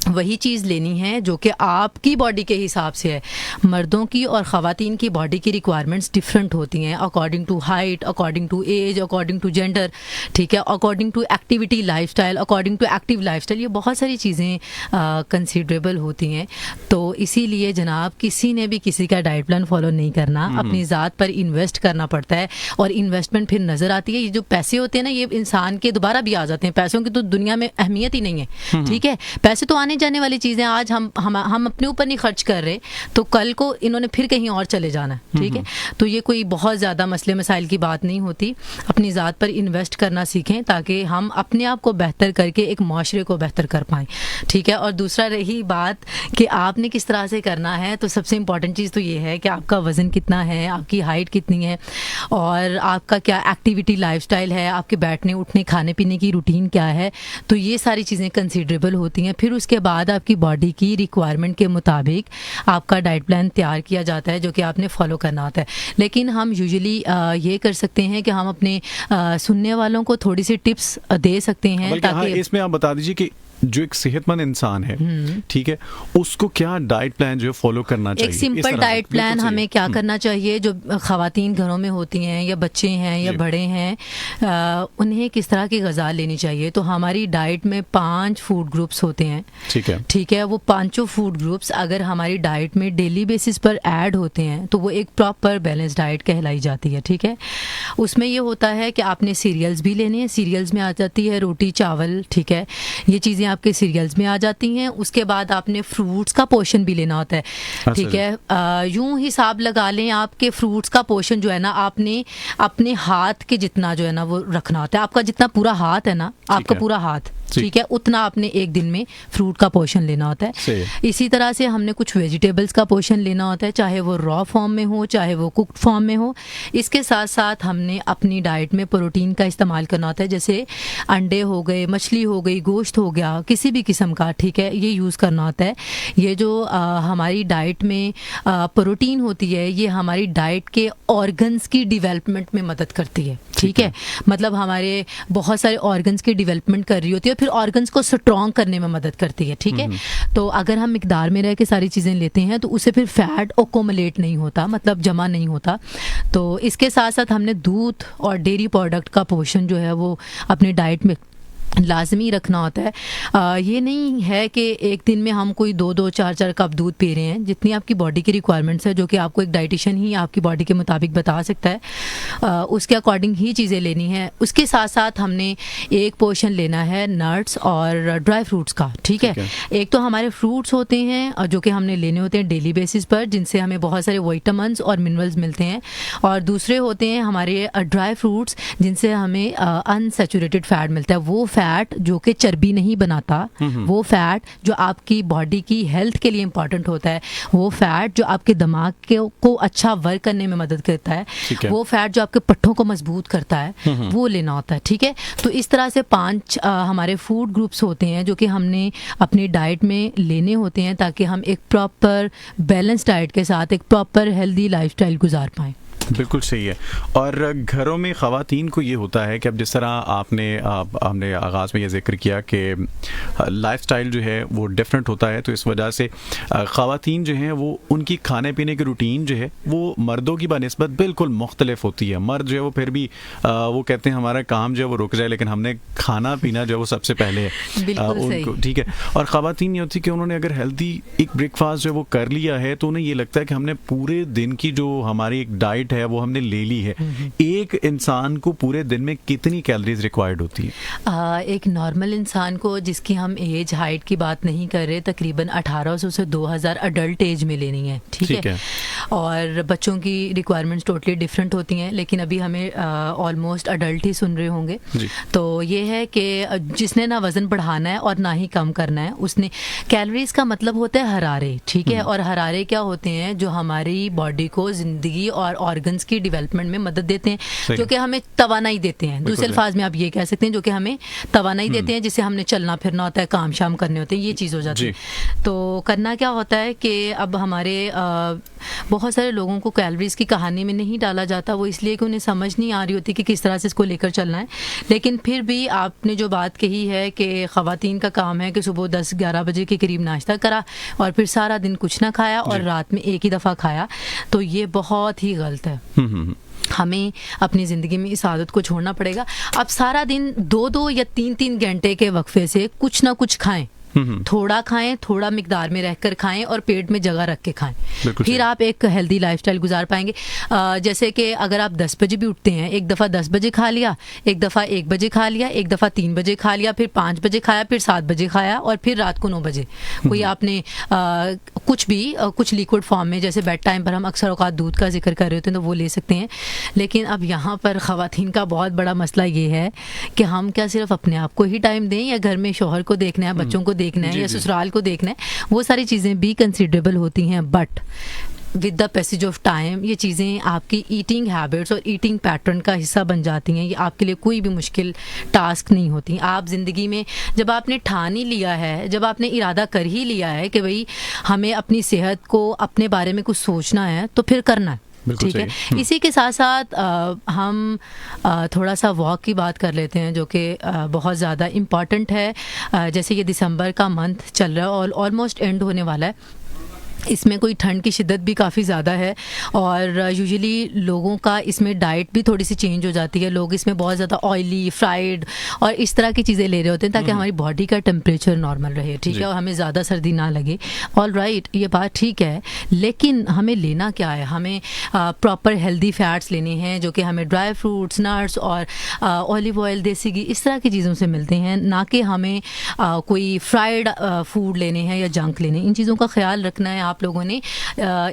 Speaker 1: वही चीज़ लेनी है जो कि आपकी बॉडी के हिसाब से है। मर्दों की और ख़वातीन की बॉडी की रिक्वायरमेंट्स डिफरेंट होती हैं according to height, according to age, according to gender, ठीक है, according to activity lifestyle, according to active lifestyle. ये बहुत सारी चीज़ें कंसिडरेबल होती हैं। तो इसीलिए जनाब किसी ने भी किसी का डाइट प्लान फॉलो नहीं करना, अपनी ज़ात पर इन्वेस्ट करना पड़ता है और इन्वेस्टमेंट फिर नज़र आती है। ये जो पैसे होते हैं ना, ये इंसान के दोबारा भी आ जाते हैं। पैसों की तो दुनिया में अहमियत ही नहीं है, ठीक है। पैसे तो आने जाने वाली चीजें, आज हम अपने ऊपर नहीं खर्च कर रहे तो कल को इन्होंने फिर कहीं और चले जाना है, ठीक है। तो ये कोई बहुत ज्यादा मसले मसाइल की बात नहीं होती। अपनी ज़ात पर इन्वेस्ट करना सीखें ताकि हम अपने आप को बेहतर करके एक माशरे को बेहतर कर पाएं, ठीक है। और दूसरा रही बात कि आपने किस तरह से करना है, तो सबसे इंपॉर्टेंट चीज़ तो ये है कि आपका वज़न कितना है, आपकी हाइट कितनी है और आपका क्या एक्टिविटी लाइफस्टाइल है, आपके बैठने उठने खाने पीने की रूटीन क्या है। तो ये सारी चीज़ें कंसिडरेबल होती हैं। फिर उसके बाद आपकी बॉडी की रिक्वायरमेंट के मुताबिक आपका डाइट प्लान तैयार किया जाता है जो कि आपने फॉलो करना होता है। लेकिन हम यूजुअली ये कर सकते हैं कि हम अपने सुनने वालों को थोड़ी सी टिप्स दे सकते हैं ताकि
Speaker 2: इसमें आप बता दीजिए कि जो एक सेहतमंद इंसान है, ठीक है, उसको क्या डाइट प्लान जो फॉलो करना चाहिए?
Speaker 1: एक सिंपल डाइट प्लान हमें क्या करना चाहिए, जो खवातीन घरों में होती हैं या बच्चे हैं या बड़े हैं, उन्हें किस तरह की ग़िज़ा लेनी चाहिए। तो हमारी डाइट में 5 फूड ग्रुप्स होते हैं, ठीक है। वो 5 फूड ग्रुप्स अगर हमारी डाइट में डेली बेसिस पर ऐड होते हैं तो वो एक प्रॉपर बैलेंस डाइट कहलाई जाती है, ठीक है। उसमें ये होता है कि आपने सीरियल्स भी लेने हैं, सीरियल्स में आ जाती है रोटी चावल, ठीक है, ये चीज़ें आपके सीरियल्स में आ जाती हैं। उसके बाद आपने फ्रूट्स का पोर्शन भी लेना होता है, ठीक है। यूं हिसाब लगा लें, आपके फ्रूट्स का पोर्शन जो है ना, आपने अपने हाथ के जितना जो है ना वो रखना होता है। आपका जितना पूरा हाथ है ना, आपका पूरा हाथ, ठीक है, उतना आपने एक दिन में फ्रूट का पोर्शन लेना होता है। इसी तरह से हमने कुछ वेजिटेबल्स का पोर्शन लेना होता है, चाहे वो रॉ फॉर्म में हो चाहे वो कुक्ड फॉर्म में हो। इसके साथ साथ हमने अपनी डाइट में प्रोटीन का इस्तेमाल करना होता है, जैसे अंडे हो गए, मछली हो गई, गोश्त हो गया, किसी भी किस्म का, ठीक है, ये यूज़ करना होता है। ये जो हमारी डाइट में प्रोटीन होती है, ये हमारी डाइट के ऑर्गन्स की डिवेलपमेंट में मदद करती है, ठीक है। मतलब हमारे बहुत सारे ऑर्गन्स की डिवेलपमेंट कर रही होती है, फिर ऑर्गन्स को स्ट्रॉन्ग करने में मदद करती है, ठीक है। तो अगर हम मिकदार में रह के सारी चीज़ें लेते हैं तो उससे फिर फैट ओकोमुलेट नहीं होता, मतलब जमा नहीं होता। तो इसके साथ साथ हमने दूध और डेयरी प्रोडक्ट का पोर्शन जो है वो अपने डाइट में लाजमी रखना होता है। ये नहीं है कि एक दिन में हम कोई 2-2 4-4 कप दूध पी रहे हैं, जितनी आपकी बॉडी की रिक्वायरमेंट्स है, जो कि आपको एक डाइटिशियन ही आपकी बॉडी के मुताबिक बता सकता है, उसके अकॉर्डिंग ही चीज़ें लेनी है। उसके साथ साथ हमने एक पोर्शन लेना है नट्स और ड्राई फ्रूट्स का, ठीक है। एक तो हमारे फ्रूट्स होते हैं जो कि हमने लेने होते हैं डेली बेसिस पर, जिनसे हमें बहुत सारे विटामिन्स और मिनरल्स मिलते हैं, और दूसरे होते हैं हमारे ड्राई फ्रूट्स जिनसे हमें अनसैचुरेटेड फैट मिलता है। वो फैट जो कि चर्बी नहीं बनाता, वो फैट जो आपकी बॉडी की हेल्थ के लिए इंपॉर्टेंट होता है, वो फैट जो आपके दिमाग को अच्छा वर्क करने में मदद करता है, वो फैट जो आपके पट्टों को मजबूत करता है, वो लेना होता है, ठीक है। तो इस तरह से 5 हमारे फूड ग्रुप्स होते हैं जो कि हमने अपनी डाइट में लेने होते हैं, ताकि हम एक प्रॉपर बैलेंस डाइट के साथ एक प्रॉपर हेल्दी लाइफस्टाइल गुजार पाएँ।
Speaker 2: बिल्कुल सही है। और घरों में ख़वातीन को ये होता है कि अब जिस तरह हमने आगाज़ में ये जिक्र किया कि लाइफस्टाइल जो है वो डिफरेंट होता है, तो इस वजह से ख़वातीन जो हैं वो उनकी खाने पीने की रूटीन जो है वो मर्दों की बनिस्बत बिल्कुल मुख्तलिफ होती है। मर्द जो है वो फिर भी वो कहते हैं हमारा काम जो है वो रुक जाए, लेकिन हमने खाना पीना जो है वो सबसे पहले है उनको, ठीक है। और ख़वातीन ये होती है कि उन्होंने अगर हेल्दी एक ब्रेकफास्ट जो है वो कर लिया है तो उन्हें ये लगता है कि हमने पूरे दिन की जो हमारी एक डाइट है वो हमने ले ली है। एक इंसान को पूरे दिन में कितनी कैलोरीज रिक्वायर्ड होती है?
Speaker 1: एक नॉर्मल इंसान को, जिसकी हम एज हाइट की बात नहीं कर रहे, तकरीबन 1800 से 2000 अडल्ट एज में लेनी है, ठीक है। और बच्चों की रिक्वायरमेंट्स टोटली डिफरेंट होती हैं, लेकिन अभी हमें ऑलमोस्ट अडल्ट ही सुन रहे होंगे। तो ये है कि जिसने ना वजन बढ़ाना है और ना ही कम करना है, उसने कैलोरीज का मतलब होता है हरारे, ठीक है। और हरारे क्या होते हैं? जो हमारी बॉडी को जिंदगी और ऑर्गन्स की डेवलपमेंट में मदद देते हैं, जो कि हमें तवानाई देते हैं। दूसरे अल्फाज में आप ये कह सकते हैं जो कि हमें तवानाई देते हैं, जिससे हमने चलना फिरना होता है, काम शाम करने होते हैं, ये चीज़ हो जाती है। तो करना क्या होता है कि अब हमारे बहुत सारे लोगों को कैलोरीज की कहानी में नहीं डाला जाता, वो इसलिए कि उन्हें समझ नहीं आ रही होती कि किस तरह से इसको लेकर चलना है। लेकिन फिर भी आपने जो बात कही है कि ख़वातीन का काम है कि सुबह 10-11 बजे के करीब नाश्ता करा और फिर सारा दिन कुछ ना खाया और रात में एक ही दफ़ा खाया, तो ये बहुत ही गलत है। हमें अपनी ज़िंदगी में इस आदत को छोड़ना पड़ेगा। आप सारा दिन 2-2 या 3-3 घंटे के वक्फे से कुछ ना कुछ खाएं, थोड़ा खाएं, थोड़ा मिकदार में रहकर खाएं और पेट में जगह रख के खाएं, फिर आप एक हेल्दी लाइफस्टाइल गुजार पाएंगे। जैसे कि अगर आप 10 बजे भी उठते हैं, एक दफ़ा 10 बजे खा लिया, एक दफ़ा 1 बजे खा लिया, एक दफ़ा 3 बजे खा लिया, फिर 5 बजे खाया, फिर 7 बजे खाया और फिर रात को 9 बजे कोई आपने कुछ लिक्विड फॉर्म में, जैसे बेड टाइम पर हम अक्सर औकात दूध का जिक्र कर रहे होते हैं, तो वो ले सकते हैं। लेकिन अब यहाँ पर ख़वातीन का बहुत बड़ा मसला ये है कि हम क्या सिर्फ अपने आप को ही टाइम दें, या घर में शोहर को देखना है, बच्चों को देखना है, या ससुराल को देखना है। वो सारी चीज़ें भी कंसिडरेबल होती हैं, but with the passage of time ये चीज़ें आपकी ईटिंग हैबिट्स और ईटिंग पैटर्न का हिस्सा बन जाती हैं। ये आपके लिए कोई भी मुश्किल टास्क नहीं होती। आप ज़िंदगी में जब आपने ठान ही लिया है, जब आपने इरादा कर ही लिया है कि भाई हमें अपनी सेहत को, अपने बारे में कुछ सोचना है, तो फिर करना है, ठीक है। इसी के साथ साथ हम थोड़ा सा वॉक की बात कर लेते हैं, जो कि बहुत ज़्यादा इम्पॉर्टेंट है। जैसे ये दिसंबर का मंथ चल रहा है और ऑलमोस्ट एंड होने वाला है, इसमें कोई ठंड की शिद्दत भी काफ़ी ज़्यादा है और यूजुअली लोगों का इसमें डाइट भी थोड़ी सी चेंज हो जाती है। लोग इसमें बहुत ज़्यादा ऑयली, फ्राइड और इस तरह की चीज़ें ले रहे होते हैं ताकि हमारी बॉडी का टेम्परेचर नॉर्मल रहे, ठीक है, और हमें ज़्यादा सर्दी ना लगे। ऑल राइट, ये बात ठीक है, लेकिन हमें लेना क्या है? हमें प्रॉपर हेल्दी फैट्स लेने हैं, जो कि हमें ड्राई फ्रूट्स, नट्स और ऑलिव ऑयल, देसी घी, इस तरह की चीज़ों से मिलते हैं, ना कि हमें कोई फ्राइड फूड लेने हैं या जंक लेने। इन चीज़ों का ख्याल रखना है आप लोगों ने।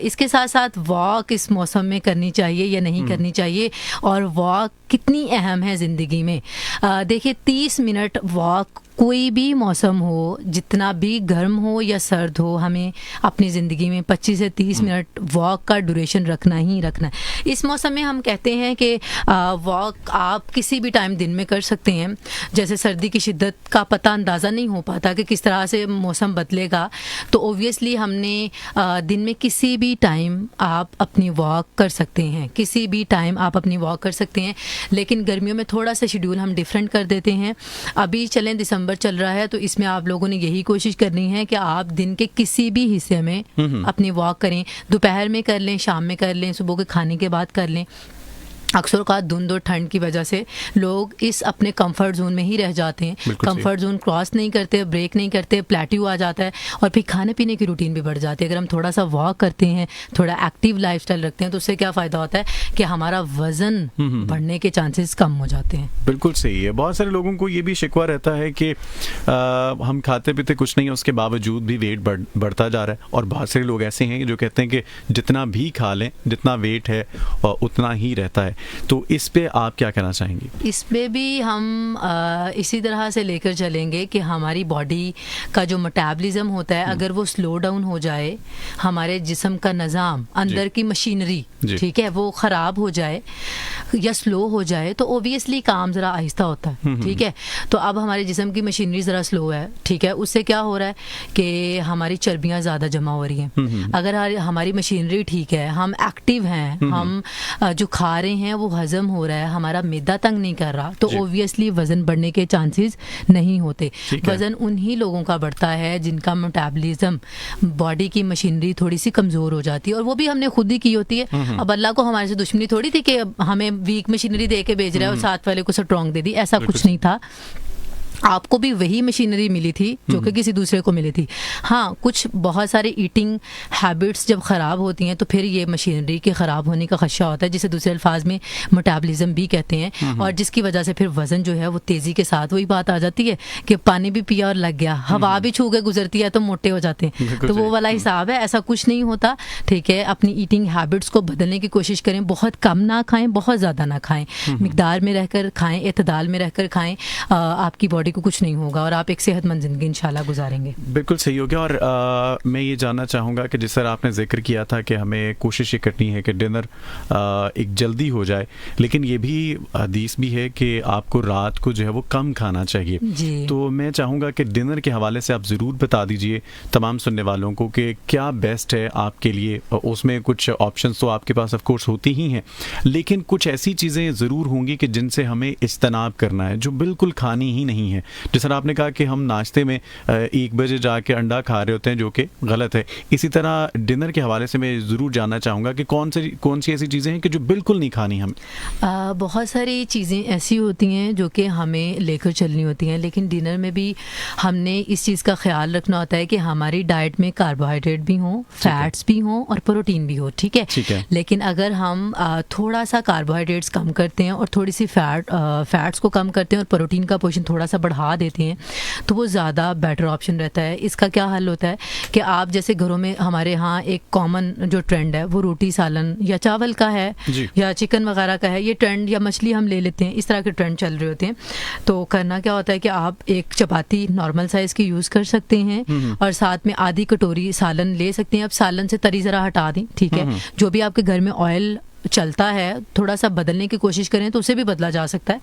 Speaker 1: इसके साथ साथ वॉक इस मौसम में करनी चाहिए या नहीं करनी चाहिए, और वॉक कितनी अहम है ज़िंदगी में। देखिए 30 मिनट वॉक, कोई भी मौसम हो, जितना भी गर्म हो या सर्द हो, हमें अपनी ज़िंदगी में 25 से 30 मिनट वॉक का ड्यूरेशन रखना ही रखना है। इस मौसम में हम कहते हैं कि वॉक आप किसी भी टाइम दिन में कर सकते हैं। जैसे सर्दी की शिद्दत का पता अंदाज़ा नहीं हो पाता कि किस तरह से मौसम बदलेगा, तो ओब्वियसली हमने दिन में किसी भी टाइम आप अपनी वॉक कर सकते हैं, किसी भी टाइम आप अपनी वॉक कर सकते हैं। लेकिन गर्मियों में थोड़ा सा शेड्यूल हम डिफरेंट कर देते हैं। अभी चलें दिसंबर नंबर चल रहा है, तो इसमें आप लोगों ने यही कोशिश करनी है कि आप दिन के किसी भी हिस्से में अपनी वॉक करें। दोपहर में कर लें, शाम में कर लें, सुबह के खाने के बाद कर लें। अक्सर का धुंध और ठंड की वजह से लोग इस अपने कंफर्ट जोन में ही रह जाते हैं, कंफर्ट जोन क्रॉस नहीं करते, ब्रेक नहीं करते, प्लेट्यू आ जाता है और फिर खाने पीने की रूटीन भी बढ़ जाती है। अगर हम थोड़ा सा वॉक करते हैं, थोड़ा एक्टिव लाइफस्टाइल रखते हैं, तो उससे क्या फ़ायदा होता है कि हमारा वज़न बढ़ने के चांसेस कम हो जाते हैं।
Speaker 2: बिल्कुल सही है। बहुत सारे लोगों को ये भी शिकवा रहता है कि हम खाते पीते कुछ नहीं है, उसके बावजूद भी वेट बढ़ता जा रहा है, और बहुत सारे लोग ऐसे हैं जो कहते हैं कि जितना भी खा लें, जितना वेट है उतना ही रहता है। तो इस पे आप क्या कहना चाहेंगे? इस
Speaker 1: पे भी हम इसी तरह से लेकर चलेंगे कि हमारी बॉडी का जो मेटाबॉलिज्म होता है, अगर वो स्लो डाउन हो जाए, हमारे जिस्म का निज़ाम, अंदर की मशीनरी, ठीक है, वो ख़राब हो जाए या स्लो हो जाए, तो ओबियसली काम ज़रा आहिस्ता होता है, ठीक है। तो अब हमारे जिस्म की मशीनरी ज़रा स्लो है, ठीक है, उससे क्या हो रहा है कि हमारी चर्बियाँ ज़्यादा जमा हो रही हैं। अगर हमारी मशीनरी ठीक है, हम एक्टिव हैं, हम जो खा रहे हैं वो हजम हो रहा है, हमारा मैदा तंग नहीं कर रहा, तो ओबियसली वजन बढ़ने के चांसेस नहीं होते। वजन उन्हीं लोगों का बढ़ता है जिनका मेटाबॉलिज्म, बॉडी की मशीनरी थोड़ी सी कमजोर हो जाती है, और वो भी हमने खुद ही की होती है। अब अल्लाह को हमारे से दुश्मनी थोड़ी थी कि हमें वीक मशीनरी दे के भेज रहा है और साथ वाले को स्ट्रॉन्ग दे दी, ऐसा कुछ नहीं था। आपको भी वही मशीनरी मिली थी जो कि किसी दूसरे को मिली थी। हाँ, कुछ बहुत सारे ईटिंग हैबिट्स जब ख़राब होती हैं तो फिर ये मशीनरी के ख़राब होने का खदशा होता है, जिसे दूसरे अल्फाज में मेटाबॉलिज्म भी कहते हैं, और जिसकी वजह से फिर वज़न जो है वो तेज़ी के साथ, वही बात आ जाती है कि पानी भी पिया और लग गया, हवा भी छू के गुजरती है तो मोटे हो जाते हैं, तो वो वाला हिसाब है। ऐसा कुछ नहीं होता, ठीक है। अपनी ईटिंग हैबिट्स को बदलने की कोशिश करें, बहुत कम ना खाएं, बहुत ज़्यादा ना खाएं, मिकदार में रहकर खाएं, एतदाल में रहकर खाएं, आपकी बॉडी को कुछ नहीं होगा और आप एक सेहतमंद जिंदगी इंशाल्लाह गुजारेंगे।
Speaker 2: बिल्कुल सही हो गया। और मैं ये जानना चाहूँगा कि जिस तरह आपने जिक्र किया था कि हमें कोशिश ये करनी है कि डिनर एक जल्दी हो जाए, लेकिन ये भी हदीस भी है कि आपको रात को जो है वो कम खाना चाहिए। तो मैं चाहूँगा कि डिनर के हवाले से आप ज़रूर बता दीजिए तमाम सुनने वालों को कि क्या बेस्ट है आपके लिए। उसमें कुछ ऑप्शंस तो आपके पास ऑफ कोर्स होती ही हैं, लेकिन कुछ ऐसी चीज़ें ज़रूर होंगी कि जिनसे हमें इज्तनाब करना है, जो बिल्कुल खानी ही नहीं है। जिस तरह आपने कहा कि हम नाश्ते में 1 बजे जाके अंडा खा रहे होते हैं, जो कि गलत है। इसी तरह डिनर के हवाले से मैं ज़रूर जानना चाहूँगा कि कौन सी ऐसी चीज़ें हैं कि जो बिल्कुल नहीं खानी हमें।
Speaker 1: बहुत सारी चीज़ें ऐसी होती हैं जो कि हमें लेकर चलनी होती हैं, लेकिन डिनर में भी हमने इस चीज़ का ख्याल रखना होता है कि हमारी डाइट में कार्बोहाइड्रेट भी हों, फैट्स भी हों और प्रोटीन भी हो, ठीक है। लेकिन अगर हम थोड़ा सा कार्बोहाइड्रेट्स कम करते हैं और थोड़ी सी फैट्स को कम करते हैं और प्रोटीन का पोर्शन थोड़ा सा बढ़ा देते हैं, तो वो ज़्यादा बेटर ऑप्शन रहता है। इसका क्या हल होता है कि आप जैसे घरों में, हमारे यहाँ एक कॉमन जो ट्रेंड है वो रोटी सालन या चावल का है या चिकन वगैरह का है, ये ट्रेंड, या मछली हम ले लेते हैं, इस तरह के ट्रेंड चल रहे होते हैं। तो करना क्या होता है कि आप एक चपाती नॉर्मल साइज़ की यूज़ कर सकते हैं और साथ में आधी कटोरी सालन ले सकते हैं। अब सालन से तरी ज़रा हटा दें, ठीक है। जो भी आपके घर में ऑयल चलता है थोड़ा सा बदलने की कोशिश करें तो उसे भी बदला जा सकता है,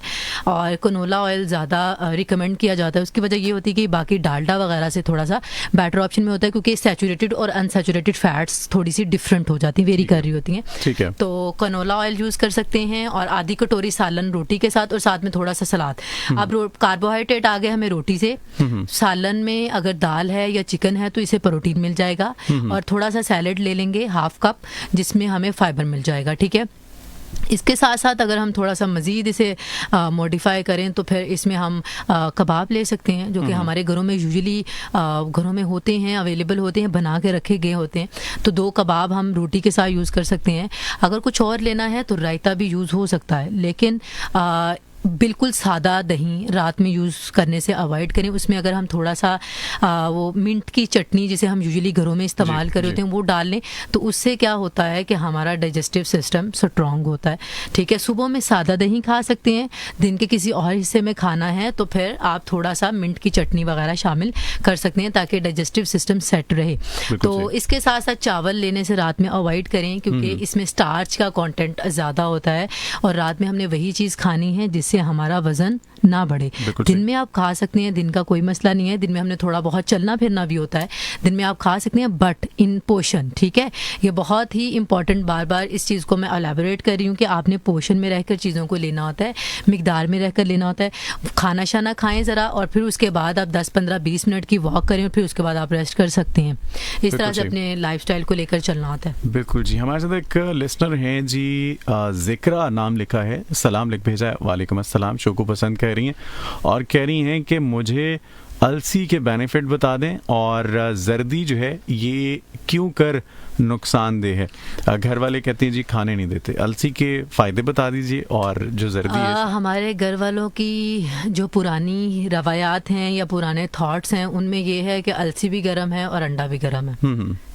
Speaker 1: और कनोला ऑयल ज़्यादा रिकमेंड किया जाता है। उसकी वजह ये होती है कि बाकी डालडा वगैरह से थोड़ा सा बेटर ऑप्शन में होता है, क्योंकि सैचुरेटेड और अनसैचुरेटेड फैट्स थोड़ी सी डिफरेंट हो जाती हैं, वेरी कर रही होती हैं, ठीक है। तो कनोला ऑयल यूज़ कर सकते हैं और आधी कटोरी सालन रोटी के साथ और साथ में थोड़ा सा सलाद। अब कार्बोहाइड्रेट आ गए हमें रोटी से, सालन में अगर दाल है या चिकन है तो इसे प्रोटीन मिल जाएगा, और थोड़ा सा सैलेड ले लेंगे हाफ कप, जिसमें हमें फाइबर मिल जाएगा, ठीक है। इसके साथ साथ अगर हम थोड़ा सा मज़ीद इसे मॉडिफाई करें तो फिर इसमें हम कबाब ले सकते हैं, जो कि हमारे घरों में यूजुअली घरों में होते हैं, अवेलेबल होते हैं, बना के रखे गए होते हैं। तो 2 कबाब हम रोटी के साथ यूज़ कर सकते हैं। अगर कुछ और लेना है तो रायता भी यूज़ हो सकता है, लेकिन बिल्कुल सादा दही रात में यूज़ करने से अवॉइड करें। उसमें अगर हम थोड़ा सा वो मिंट की चटनी जिसे हम यूजुअली घरों में इस्तेमाल कर रहे होते हैं वो डाल लें, तो उससे क्या होता है कि हमारा डाइजेस्टिव सिस्टम स्ट्रॉन्ग होता है, ठीक है। सुबह में सादा दही खा सकते हैं, दिन के किसी और हिस्से में खाना है तो फिर आप थोड़ा सा मिंट की चटनी वगैरह शामिल कर सकते हैं ताकि डाइजेस्टिव सिस्टम सेट रहे। तो इसके साथ साथ चावल लेने से रात में अवॉइड करें, क्योंकि इसमें स्टार्च का कॉन्टेंट ज़्यादा होता है और रात में हमने वही चीज़ खानी है जिससे जिससे हमारा वजन ना बढ़े। दिन में आप खा सकते हैं, दिन का कोई मसला नहीं है, दिन में हमने थोड़ा बहुत चलना फिरना भी होता है, दिन में आप खा सकते हैं, बट इन पोर्शन, ठीक है। ये बहुत ही इंपॉर्टेंट, बार बार इस चीज़ को मैं एलैबोरेट कर रही हूँ कि आपने पोर्शन में रहकर चीज़ों को लेना होता है, मिकदार में रहकर लेना होता है। खाना शाना खाएं ज़रा, और फिर उसके बाद आप 10-15-20 मिनट की वॉक करें, और फिर उसके बाद आप रेस्ट कर सकते हैं। इस तरह से अपने लाइफस्टाइल को लेकर चलना होता है।
Speaker 2: बिल्कुल जी। हमारे साथ एक लिसनर हैं जी, जिक्रा नाम लिखा है, सलाम लिख भेजा है, वालेकुम अस्सलाम, शो को पसंद कर रही हैं और कह रही हैं कि मुझे अलसी के बेनिफिट बता दें और जर्दी जो है ये क्यों कर नुकसानदेह है। घर वाले कहते हैं जी खाने नहीं देते, अलसी के फ़ायदे बता दीजिए और जो जर्दी है।
Speaker 1: हमारे घर वालों की जो पुरानी रवायात हैं या पुराने थॉट्स हैं, उनमें ये है कि अलसी भी गर्म है और अंडा भी गर्म है,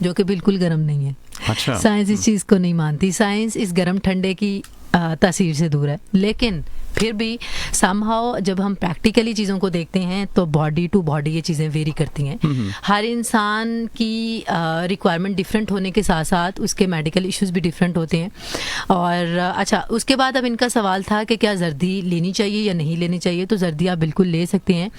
Speaker 1: जो कि बिल्कुल गर्म नहीं है।
Speaker 2: अच्छा।
Speaker 1: साइंस इस चीज़ को नहीं मानती, साइंस इस गर्म ठंडे की तासीर से दूर है। लेकिन फिर भी समहाउ जब हम प्रैक्टिकली चीज़ों को देखते हैं तो बॉडी टू बॉडी ये चीज़ें वेरी करती हैं। हर इंसान की रिक्वायरमेंट डिफरेंट होने के साथ साथ उसके मेडिकल इश्यूज भी डिफरेंट होते हैं। और अच्छा, उसके बाद अब इनका सवाल था कि क्या जर्दी लेनी चाहिए या नहीं लेनी चाहिए। तो जर्दी आप बिल्कुल ले सकते हैं,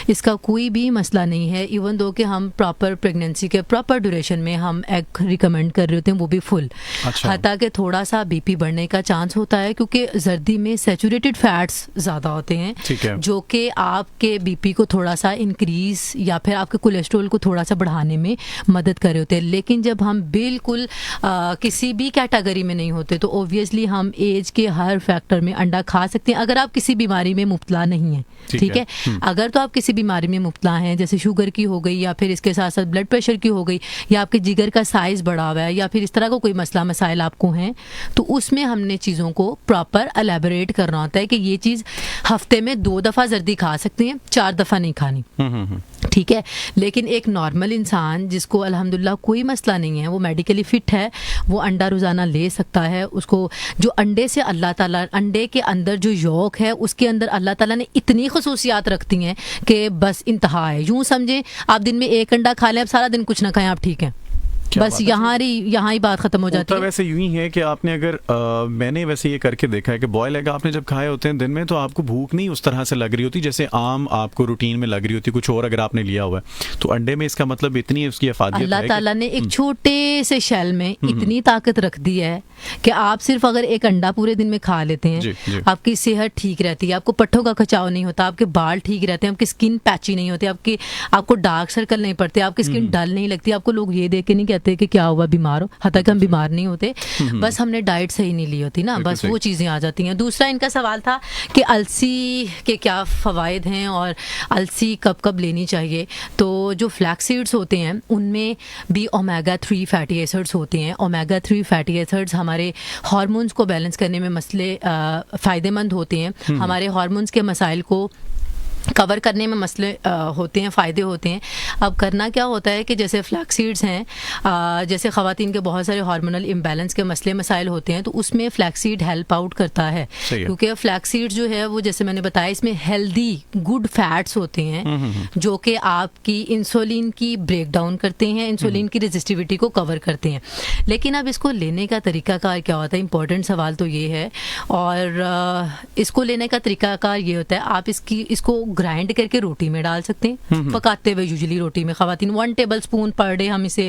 Speaker 1: इसका कोई भी मसला नहीं है। इवन दो कि हम प्रॉपर प्रेगनेंसी के प्रॉपर ड्यूरेशन में हम एग रिकमेंड कर रहे होते हैं, वो भी फुल।
Speaker 2: अच्छा।
Speaker 1: हता कि थोड़ा सा बीपी बढ़ने का चांस होता है, क्योंकि जर्दी में सैचुरेटेड फैट्स ज़्यादा होते हैं, जो कि आपके बीपी को थोड़ा सा इंक्रीज या फिर आपके कोलेस्ट्रॉल को थोड़ा सा बढ़ाने में मदद कर रहे होते हैं। लेकिन जब हम बिल्कुल किसी भी कैटेगरी में नहीं होते तो ओब्वियसली हम एज के हर फैक्टर में अंडा खा सकते हैं, अगर आप किसी बीमारी में मुब्तला नहीं हैं, ठीक है। अगर तो आप किसी बीमारी में मुब्तला हैं, जैसे शुगर की हो गई या फिर इसके साथ साथ ब्लड प्रेशर की हो गई, या आपके जिगर का साइज बढ़ा हुआ है, या फिर इस तरह का कोई मसला मसाइल आपको हैं, तो उसमें हमने चीज़ों को प्रॉपर एलैबोरेट करना होता है कि ये चीज़ हफ्ते में 2 दफ़ा जर्दी खा सकते हैं, 4 दफ़ा नहीं खानी, ठीक है। लेकिन एक नॉर्मल इंसान जिसको अल्हम्दुलिल्लाह कोई मसला नहीं है, वो मेडिकली फिट है, वो अंडा रोज़ाना ले सकता है। उसको जो अंडे से अल्लाह ताला, अंडे के अंदर जो यॉक है उसके अंदर अल्लाह ताला ने इतनी खसूसियात रखती हैं कि बस इंतहा है। यूँ समझें आप दिन में 1 अंडा खा लें, अब सारा दिन कुछ ना खाएं, आप ठीक हैं, बस यहाँ ही बात खत्म हो जाती है।
Speaker 2: वैसे यूं ही है कि आपने अगर मैंने वैसे ये करके देखा है कि बॉयल एग आपने जब खाए होते हैं दिन में, तो आपको भूख नहीं उस तरह से लग रही होती जैसे आम आपको रूटीन में लग रही होती कुछ और अगर आपने लिया हुआ है। तो अंडे में इसका मतलब इतनी उसकी अफादियत है,
Speaker 1: अल्लाह ताला ने एक छोटे से शेल में इतनी ताकत रख दी है कि आप सिर्फ अगर 1 अंडा पूरे दिन में खा लेते हैं,
Speaker 2: जी।
Speaker 1: आपकी सेहत ठीक रहती है, आपको पट्ठों का खचाव नहीं होता, आपके बाल ठीक रहते हैं, आपकी स्किन पैची नहीं होती, आपको डार्क सर्कल नहीं पड़ते, आपकी स्किन डल नहीं लगती, आपको लोग ये देख के नहीं कहते कि क्या हुआ, बीमार हो। हालांकि हम बीमार नहीं होते, बस हमने डाइट सही नहीं ली होती ना, बस वो चीज़ें आ जाती हैं। दूसरा इनका सवाल था कि अलसी के क्या फ़वाइद हैं और अलसी कब कब लेनी चाहिए। तो जो फ्लैक्स सीड्स होते हैं उनमें भी ओमेगा 3 फैटी एसिड्स होते हैं। ओमेगा 3 फैटी एसिड्स हमारे हार्मोन्स को बैलेंस करने में फ़ायदेमंद होते हैं, हमारे हार्मोन्स के मसाइल को कवर करने में मसले होते हैं, फ़ायदे होते हैं। अब करना क्या होता है कि जैसे फ्लैक्स सीड्स हैं, जैसे ख़वातीन के बहुत सारे हार्मोनल इम्बैलेंस के मसले मसाइल होते हैं, तो उसमें फ्लैक्स सीड हेल्प आउट करता है, क्योंकि फ्लैक्स सीड जो है वो जैसे मैंने बताया इसमें हेल्दी गुड फैट्स होते हैं जो कि आपकी इंसुलिन की ब्रेक डाउन करते हैं, इंसुलिन की रेजिस्टिविटी को कवर करते हैं। लेकिन अब इसको लेने का तरीकाकार क्या होता है, इंपॉर्टेंट सवाल तो ये है। और इसको लेने का तरीकाकार ये होता है, आप इसको ग्राइंड करके रोटी में डाल सकते हैं, पकाते हुए यूजुअली रोटी में ख़वातीन 1 टेबल स्पून पर डे हम इसे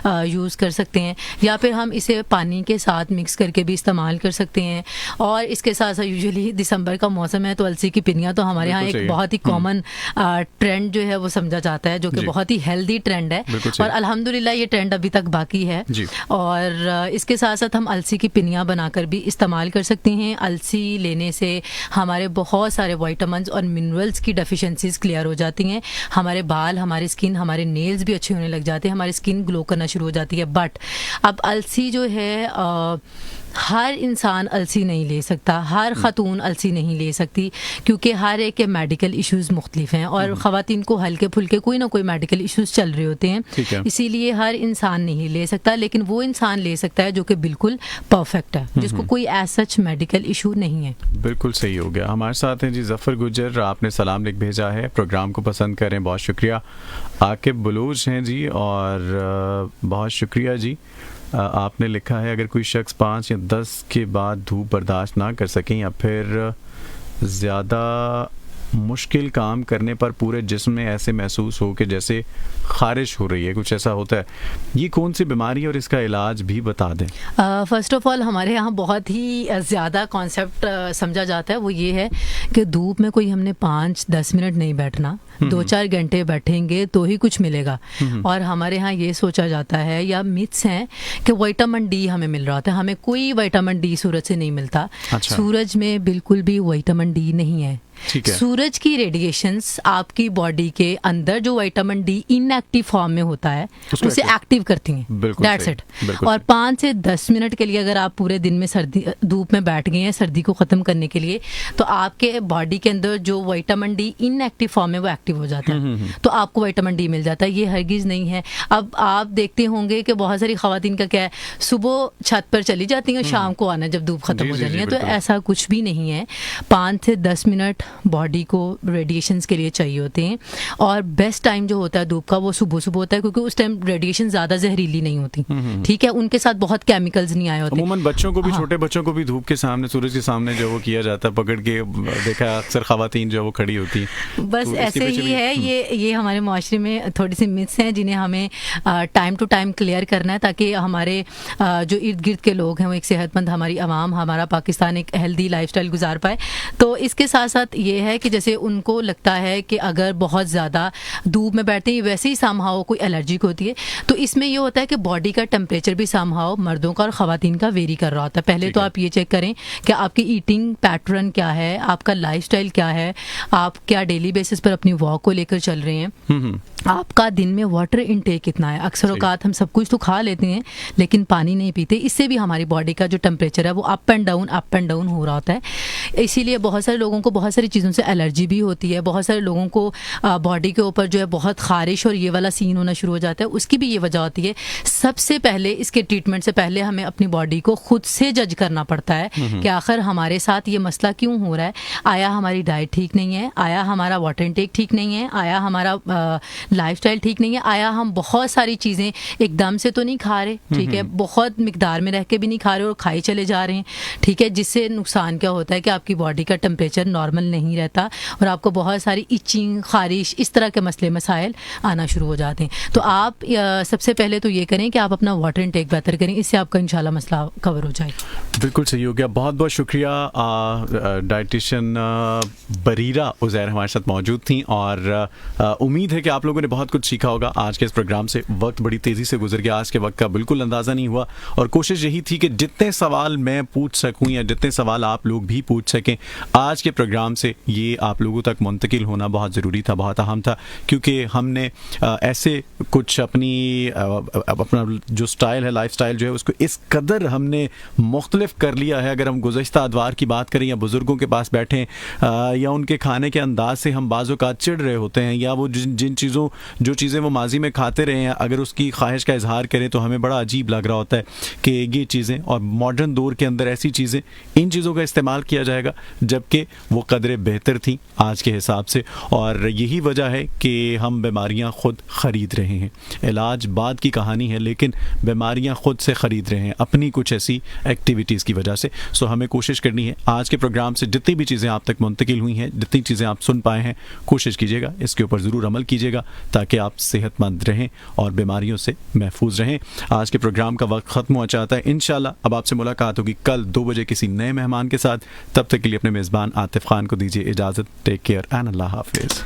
Speaker 1: यूज़ कर सकते हैं, या फिर हम इसे पानी के साथ मिक्स करके भी इस्तेमाल कर सकते हैं। और इसके साथ साथ यूजुअली दिसंबर का मौसम है तो अलसी की पिनियाँ तो हमारे यहाँ एक बहुत ही कॉमन ट्रेंड जो है वो समझा जाता है, जो कि बहुत ही हेल्दी ट्रेंड है, और अल्हम्दुलिल्लाह ये ट्रेंड अभी तक बाकी है। और इसके साथ साथ हम अलसी की पिनियाँ बनाकर भी इस्तेमाल कर सकते हैं। अलसी लेने से हमारे बहुत सारे विटामिन्स और मिनरल्स की डेफिशिएंसीज क्लियर हो जाती हैं, हमारे बाल, हमारी स्किन, हमारे नेल्स भी अच्छे होने लग जाते हैं, हमारी स्किन ग्लो करना शुरू हो जाती है। बट अब अलसी जो है हर इंसान अलसी नहीं ले सकता, हर ख़तून अलसी नहीं ले सकती, क्योंकि हर एक के मेडिकल इश्यूज़ मुख्तलिफ हैं और ख़वातीन को हल्के फुल्के कोई ना कोई मेडिकल इश्यूज़ चल रहे होते हैं, इसीलिए हर इंसान नहीं ले सकता। लेकिन वो इंसान ले सकता है जो कि बिल्कुल परफेक्ट है, जिसको कोई एज सच मेडिकल इशू नहीं है।
Speaker 2: बिल्कुल सही हो गया। हमारे साथ हैं जी ज़फ़र गुजर, आपने सलाम लिख भेजा है, प्रोग्राम को पसंद करें, बहुत शुक्रिया। आकिब बलूच हैं जी, और बहुत शुक्रिया जी। आपने लिखा है अगर कोई शख्स 5 या 10 के बाद धूप बर्दाश्त ना कर सकें या फिर ज़्यादा मुश्किल काम करने पर पूरे जिस्म में ऐसे महसूस हो कि जैसे खारिश हो रही है, कुछ ऐसा होता है, ये कौन सी बीमारी है और इसका इलाज भी बता दें?
Speaker 1: फर्स्ट ऑफ ऑल हमारे यहाँ बहुत ही ज़्यादा कॉन्सेप्ट समझा जाता है, वो ये है कि धूप में कोई हमने 5-10 मिनट नहीं बैठना, 2-4 घंटे बैठेंगे तो ही कुछ मिलेगा। और हमारे यहाँ ये सोचा जाता है या मिथ्स हैं कि विटामिन डी हमें मिल रहा होता है, हमें कोई विटामिन डी सूरज से नहीं मिलता।
Speaker 2: अच्छा।
Speaker 1: सूरज में बिल्कुल भी विटामिन डी नहीं है। सूरज की रेडिएशंस आपकी बॉडी के अंदर जो विटामिन डी इनएक्टिव फॉर्म में होता है उसे एक्टिव करती हैं, दैट्स इट। और 5 से 10 मिनट के लिए अगर आप पूरे दिन में सर्दी धूप में बैठ गए हैं सर्दी को ख़त्म करने के लिए, तो आपके बॉडी के अंदर जो विटामिन डी इनएक्टिव फॉर्म में वो एक्टिव हो जाता है, तो आपको विटामिन डी मिल जाता है। ये हरगिज़ नहीं है। अब आप देखते होंगे कि बहुत सारी ख़वातीन का क्या है, सुबह छत पर चली जाती हैं, शाम को आना जब धूप ख़त्म हो जानी है, तो ऐसा कुछ भी नहीं है। 5 से 10 मिनट बॉडी को रेडिएशंस के लिए चाहिए होते हैं। और बेस्ट टाइम जो होता है धूप का वो सुबह सुबह होता है, क्योंकि उस टाइम रेडिएशन ज़्यादा जहरीली नहीं होती, ठीक है, उनके साथ बहुत केमिकल्स नहीं आए होते।
Speaker 2: अमूमन बच्चों को भी, छोटे बच्चों को भी धूप के सामने, सूरज के सामने जो वो किया जाता है, पकड़ के देखा अक्सर ख़वातीन जो वो खड़ी होती हैं,
Speaker 1: बस तो ऐसे ही है। ये हमारे माशरे में थोड़ी सी मिथ्स हैं जिन्हें हमें टाइम टू टाइम क्लियर करना है, ताकि हमारे जो इर्द गिर्द के लोग हैं वो एक सेहतमंद, हमारी आवाम, हमारा पाकिस्तान एक हेल्दी लाइफस्टाइल गुजार पाए। तो इसके साथ साथ ये है कि जैसे उनको लगता है कि अगर बहुत ज़्यादा धूप में बैठते हैं वैसे ही समहाउ कोई एलर्जिक होती है, तो इसमें ये होता है कि बॉडी का टेम्परेचर भी समहाउ मर्दों का और ख़वातीन का वेरी कर रहा होता है। पहले तो आप ये चेक करें कि आपकी ईटिंग पैटर्न क्या है, आपका लाइफस्टाइल क्या है, आप क्या डेली बेसिस पर अपनी वॉक को लेकर चल रहे हैं, आपका दिन में वाटर इनटेक कितना है। अक्सर औकात हम सब कुछ तो खा लेते हैं लेकिन पानी नहीं पीते, इससे भी हमारी बॉडी का जो टेम्परेचर है वो अप एंड डाउन हो रहा होता है। इसीलिए बहुत सारे लोगों को बहुत सारी चीज़ों से एलर्जी भी होती है, बहुत सारे लोगों को बॉडी के ऊपर जो है बहुत खारिश और ये वाला सीन होना शुरू हो जाता है, उसकी भी ये वजह होती है। सबसे पहले इसके ट्रीटमेंट से पहले हमें अपनी बॉडी को खुद से जज करना पड़ता है कि आखिर हमारे साथ ये मसला क्यों हो रहा है। आया हमारी डाइट ठीक नहीं है, आया हमारा वाटर इनटेक ठीक नहीं है, आया हमारा लाइफस्टाइल ठीक नहीं है, आया हम बहुत सारी चीज़ें एकदम से तो नहीं खा रहे, ठीक है, बहुत मिकदार में रह के भी नहीं खा रहे और खाई चले जा रहे हैं, ठीक है, जिससे नुकसान क्या होता है कि आपकी बॉडी का टेम्परेचर नॉर्मल नहीं रहता और आपको बहुत सारी इचिंग, खारिश, इस तरह के मसले मसाइल आना शुरू हो जाते हैं। तो आप सबसे पहले तो ये करें कि आप अपना वाटर इनटेक बेहतर करें, इससे आपका इंशाल्लाह मसला कवर हो जाएगा।
Speaker 2: बिल्कुल सही हो गया। बहुत बहुत शुक्रिया। डाइटिशियन बरीरा उज़ैर हमारे साथ मौजूद थी और उम्मीद है कि आप लोगों ने बहुत कुछ सीखा होगा आज के इस प्रोग्राम से। वक्त बड़ी तेज़ी से गुजर गया, आज के वक्त का बिल्कुल अंदाज़ा नहीं हुआ और कोशिश यही थी कि जितने सवाल मैं पूछ सकूं या जितने सवाल आप लोग भी पूछ सकें आज के प्रोग्राम से, ये आप लोगों तक मुंतकिल होना बहुत ज़रूरी था, बहुत अहम था, क्योंकि हमने ऐसे कुछ अपना जो स्टाइल है, लाइफ स्टाइल जो है, उसको इस कदर हमने मुख्तलिफ कर लिया है। अगर हम गुज़श्ता अदवार की बात करें या बुज़ुर्गों के पास बैठें या उनके खाने के अंदाज से हम बाज़ औक़ात चिढ़ रहे होते हैं, या वो जो चीज़ें वो माजी में खाते रहे हैं अगर उसकी ख्वाहिश का इजहार करें तो हमें बड़ा अजीब लग रहा होता है कि ये चीज़ें, और मॉडर्न दौर के अंदर ऐसी चीज़ें, इन चीज़ों का इस्तेमाल किया जाएगा जबकि वो कदरें बेहतर थी आज के हिसाब से। और यही वजह है कि हम बीमारियां खुद ख़रीद रहे हैं। इलाज बाद की कहानी है, लेकिन बीमारियां खुद से ख़रीद रहे हैं अपनी कुछ ऐसी एक्टिविटीज़ की वजह से। सो हमें कोशिश करनी है आज के प्रोग्राम से जितनी भी चीज़ें आप तक मुंतकिल हुई हैं, जितनी चीज़ें आप सुन पाए हैं, कोशिश कीजिएगा इसके ऊपर ज़रूर अमल कीजिएगा ताकि आप सेहतमंद रहें और बीमारियों से महफूज रहें। आज के प्रोग्राम का वक्त ख़त्म हो चाहता है। इंशाल्लाह अब आपसे मुलाकात होगी कल 2 बजे किसी नए मेहमान के साथ। तब तक के लिए अपने मेज़बान आतिफ खान को दीजिए इजाज़त। टेक केयर एंड अल्लाह हाफिज़।